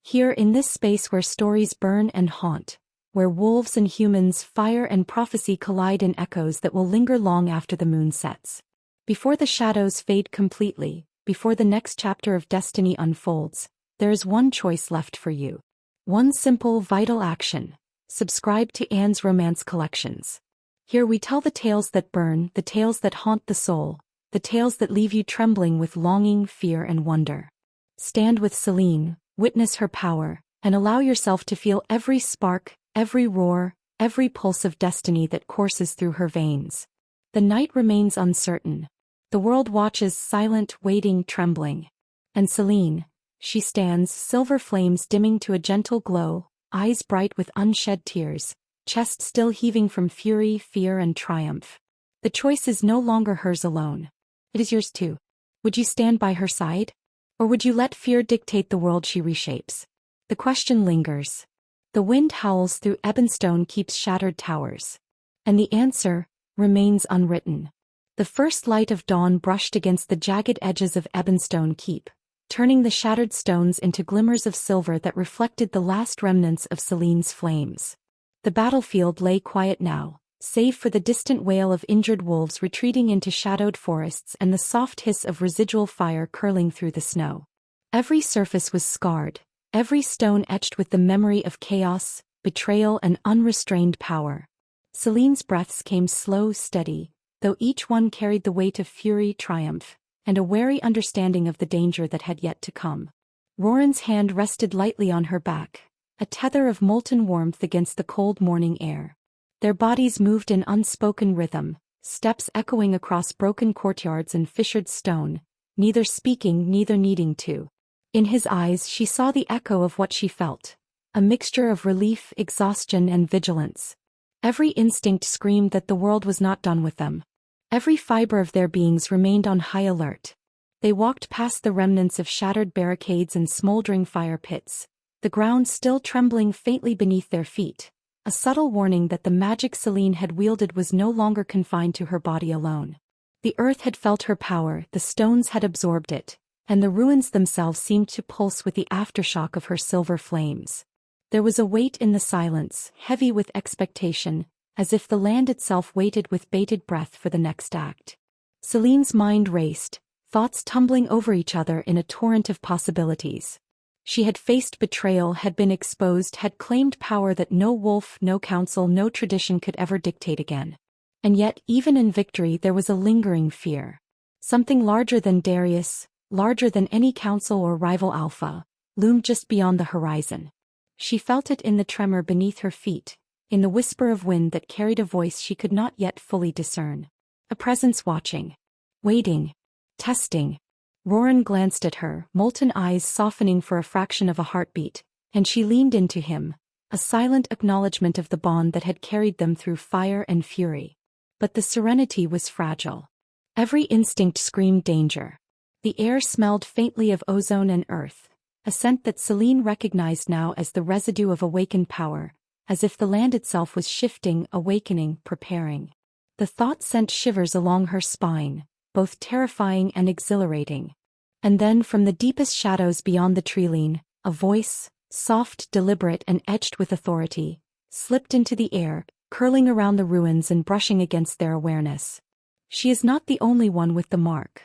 Here in this space where stories burn and haunt, where wolves and humans, fire and prophecy collide in echoes that will linger long after the moon sets. Before the shadows fade completely, before the next chapter of destiny unfolds, there is one choice left for you. One simple, vital action. Subscribe to Anne's Romance Collections. Here we tell the tales that burn, the tales that haunt the soul, the tales that leave you trembling with longing, fear, and wonder. Stand with Selene, witness her power, and allow yourself to feel every spark, every roar, every pulse of destiny that courses through her veins. The night remains uncertain. The world watches, silent, waiting, trembling. And Selene, she stands, silver flames dimming to a gentle glow, eyes bright with unshed tears, chest still heaving from fury, fear, and triumph. The choice is no longer hers alone. It is yours too. Would you stand by her side? Or would you let fear dictate the world she reshapes? The question lingers. The wind howls through Ebonstone keeps shattered towers. And the answer remains unwritten. The first light of dawn brushed against the jagged edges of Ebonstone Keep, turning the shattered stones into glimmers of silver that reflected the last remnants of Selene's flames. The battlefield lay quiet now, save for the distant wail of injured wolves retreating into shadowed forests and the soft hiss of residual fire curling through the snow. Every surface was scarred, every stone etched with the memory of chaos, betrayal, and unrestrained power. Selene's breaths came slow, steady, though each one carried the weight of fury, triumph, and a wary understanding of the danger that had yet to come. Roran's hand rested lightly on her back, a tether of molten warmth against the cold morning air. Their bodies moved in unspoken rhythm, steps echoing across broken courtyards and fissured stone, neither speaking, neither needing to. In his eyes she saw the echo of what she felt, a mixture of relief, exhaustion, and vigilance. Every instinct screamed that the world was not done with them. Every fiber of their beings remained on high alert. They walked past the remnants of shattered barricades and smoldering fire pits, the ground still trembling faintly beneath their feet, a subtle warning that the magic Selene had wielded was no longer confined to her body alone. The earth had felt her power, the stones had absorbed it, and the ruins themselves seemed to pulse with the aftershock of her silver flames. There was a weight in the silence, heavy with expectation, as if the land itself waited with bated breath for the next act. Selene's mind raced, thoughts tumbling over each other in a torrent of possibilities. She had faced betrayal, had been exposed, had claimed power that no wolf, no council, no tradition could ever dictate again. And yet, even in victory, there was a lingering fear. Something larger than Darius, larger than any council or rival alpha, loomed just beyond the horizon. She felt it in the tremor beneath her feet, in the whisper of wind that carried a voice she could not yet fully discern. A presence watching, waiting, testing. Roran glanced at her, molten eyes softening for a fraction of a heartbeat, and she leaned into him, a silent acknowledgement of the bond that had carried them through fire and fury. But the serenity was fragile. Every instinct screamed danger. The air smelled faintly of ozone and earth, a scent that Selene recognized now as the residue of awakened power, as if the land itself was shifting, awakening, preparing. The thought sent shivers along her spine, both terrifying and exhilarating. And then from the deepest shadows beyond the treeline, a voice, soft, deliberate and etched with authority, slipped into the air, curling around the ruins and brushing against their awareness. She is not the only one with the mark.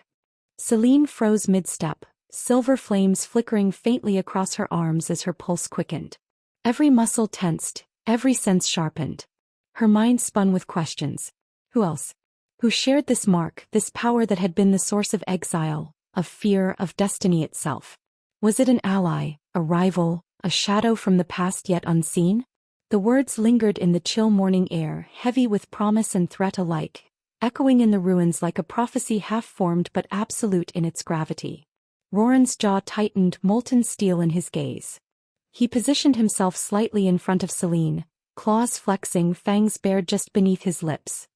Selene froze mid-step, silver flames flickering faintly across her arms as her pulse quickened. Every muscle tensed, every sense sharpened. Her mind spun with questions. Who else? Who shared this mark, this power that had been the source of exile, of fear, of destiny itself? Was it an ally, a rival, a shadow from the past yet unseen? The words lingered in the chill morning air, heavy with promise and threat alike, echoing in the ruins like a prophecy half-formed but absolute in its gravity. Roran's jaw tightened, molten steel in his gaze. He positioned himself slightly in front of Selene, claws flexing, fangs bared just beneath his lips.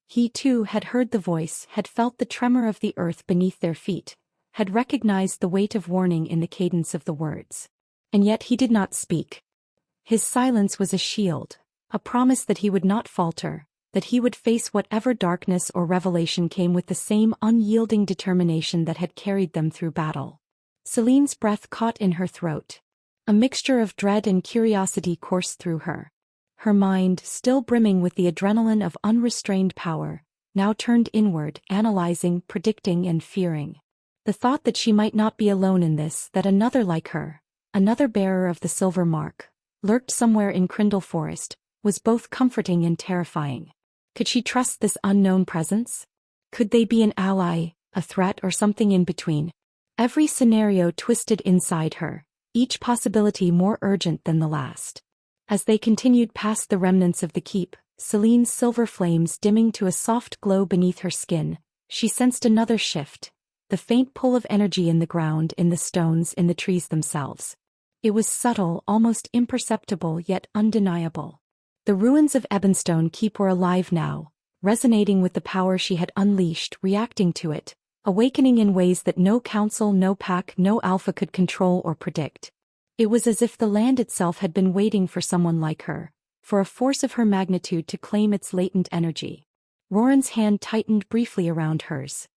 He too had heard the voice, had felt the tremor of the earth beneath their feet, had recognized the weight of warning in the cadence of the words. And yet he did not speak. His silence was a shield, a promise that he would not falter, that he would face whatever darkness or revelation came with the same unyielding determination that had carried them through battle. Selene's breath caught in her throat. A mixture of dread and curiosity coursed through her. Her mind, still brimming with the adrenaline of unrestrained power, now turned inward, analyzing, predicting and fearing. The thought that she might not be alone in this, that another like her, another bearer of the silver mark, lurked somewhere in Crindle Forest, was both comforting and terrifying. Could she trust this unknown presence? Could they be an ally, a threat or something in between? Every scenario twisted inside her, each possibility more urgent than the last. As they continued past the remnants of the keep, Selene's silver flames dimming to a soft glow beneath her skin, she sensed another shift, the faint pull of energy in the ground, in the stones, in the trees themselves. It was subtle, almost imperceptible yet undeniable. The ruins of Ebonstone Keep were alive now, resonating with the power she had unleashed, reacting to it, awakening in ways that no council, no pack, no alpha could control or predict. It was as if the land itself had been waiting for someone like her, for a force of her magnitude to claim its latent energy. Roran's hand tightened briefly around hers.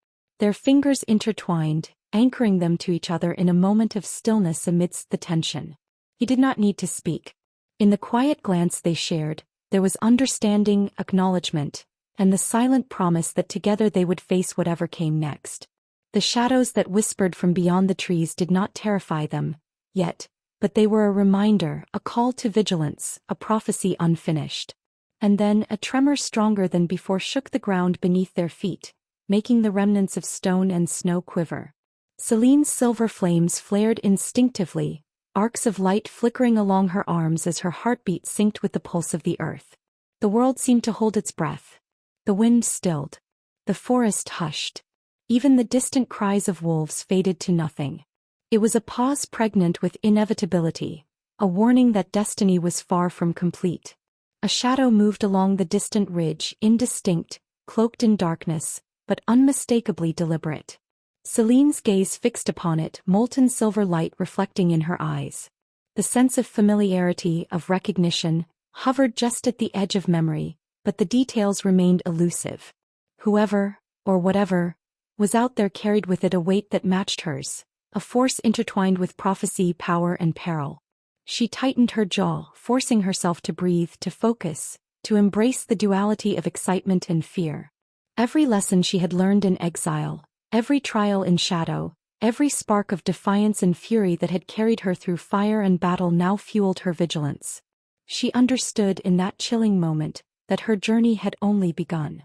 Their fingers intertwined, anchoring them to each other in a moment of stillness amidst the tension. He did not need to speak. In the quiet glance they shared, there was understanding, acknowledgement, and the silent promise that together they would face whatever came next. The shadows that whispered from beyond the trees did not terrify them, yet, but they were a reminder, a call to vigilance, a prophecy unfinished. And then a tremor stronger than before shook the ground beneath their feet, making the remnants of stone and snow quiver. Selene's silver flames flared instinctively, arcs of light flickering along her arms as her heartbeat synced with the pulse of the earth. The world seemed to hold its breath. The wind stilled. The forest hushed. Even the distant cries of wolves faded to nothing. It was a pause pregnant with inevitability, a warning that destiny was far from complete. A A shadow moved along the distant ridge, indistinct, cloaked in darkness, but unmistakably deliberate. Selene's gaze fixed upon it, molten silver light reflecting in her eyes. The sense of familiarity, of recognition, hovered just at the edge of memory, but the details remained elusive. Whoever, or whatever, was out there carried with it a weight that matched hers, a force intertwined with prophecy, power, and peril. She tightened her jaw, forcing herself to breathe, to focus, to embrace the duality of excitement and fear. Every lesson she had learned in exile, every trial in shadow, every spark of defiance and fury that had carried her through fire and battle now fueled her vigilance. She understood in that chilling moment that her journey had only begun.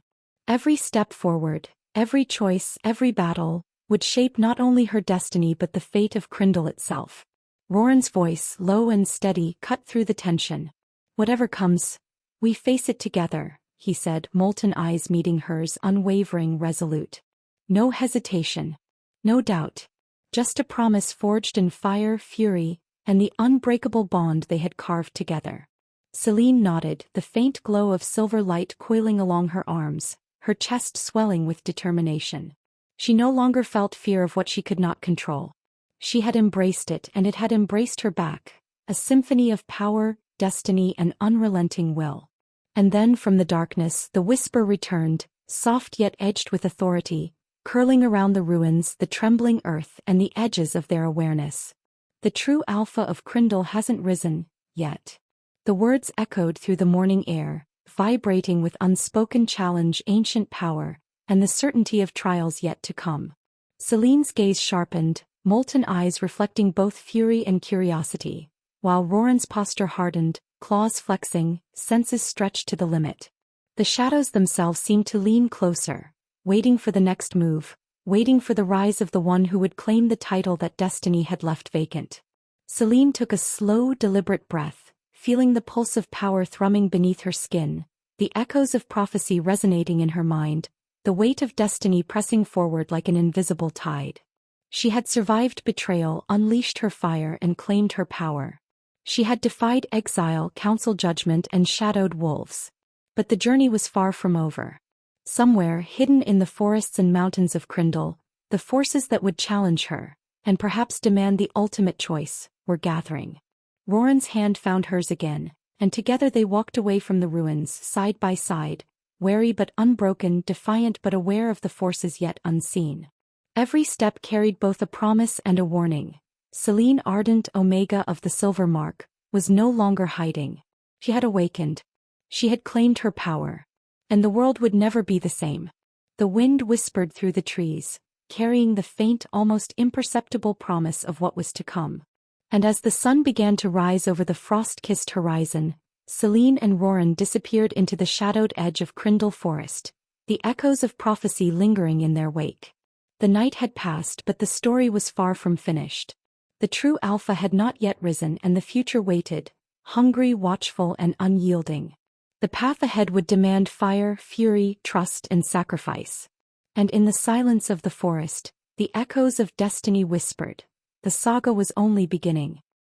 Every step forward, every choice, every battle, would shape not only her destiny but the fate of Crindle itself. Roran's voice, low and steady, cut through the tension. "Whatever comes, we face it together," he said, molten eyes meeting hers, unwavering, resolute. No hesitation. No doubt. Just a promise forged in fire, fury, and the unbreakable bond they had carved together. Selene nodded, the faint glow of silver light coiling along her arms, her chest swelling with determination. She no longer felt fear of what she could not control. She had embraced it, and it had embraced her back, a symphony of power, destiny, and unrelenting will. And then from the darkness the whisper returned, soft yet edged with authority, curling around the ruins, the trembling earth, and the edges of their awareness. "The true alpha of Crindle hasn't risen, yet." The words echoed through the morning air, vibrating with unspoken challenge, ancient power, and the certainty of trials yet to come. Selene's gaze sharpened, molten eyes reflecting both fury and curiosity, while Roran's posture hardened, claws flexing, senses stretched to the limit. The shadows themselves seemed to lean closer, waiting for the next move, waiting for the rise of the one who would claim the title that destiny had left vacant. Selene took a slow, deliberate breath, feeling the pulse of power thrumming beneath her skin, the echoes of prophecy resonating in her mind, the weight of destiny pressing forward like an invisible tide. She had survived betrayal, unleashed her fire, and claimed her power. She had defied exile, council judgment, and shadowed wolves. But the journey was far from over. Somewhere, hidden in the forests and mountains of Crindle, the forces that would challenge her, and perhaps demand the ultimate choice, were gathering. Roran's hand found hers again, and together they walked away from the ruins, side by side, wary but unbroken, defiant but aware of the forces yet unseen. Every step carried both a promise and a warning. Selene Ardent, Omega of the Silver Mark, was no longer hiding. She had awakened. She had claimed her power. And the world would never be the same. The wind whispered through the trees, carrying the faint, almost imperceptible promise of what was to come. And as the sun began to rise over the frost-kissed horizon, Selene and Roran disappeared into the shadowed edge of Crindle Forest, the echoes of prophecy lingering in their wake. The night had passed, but the story was far from finished. The true alpha had not yet risen, and the future waited, hungry, watchful, and unyielding. The path ahead would demand fire, fury, trust, and sacrifice. And in the silence of the forest, the echoes of destiny whispered, the saga was only beginning.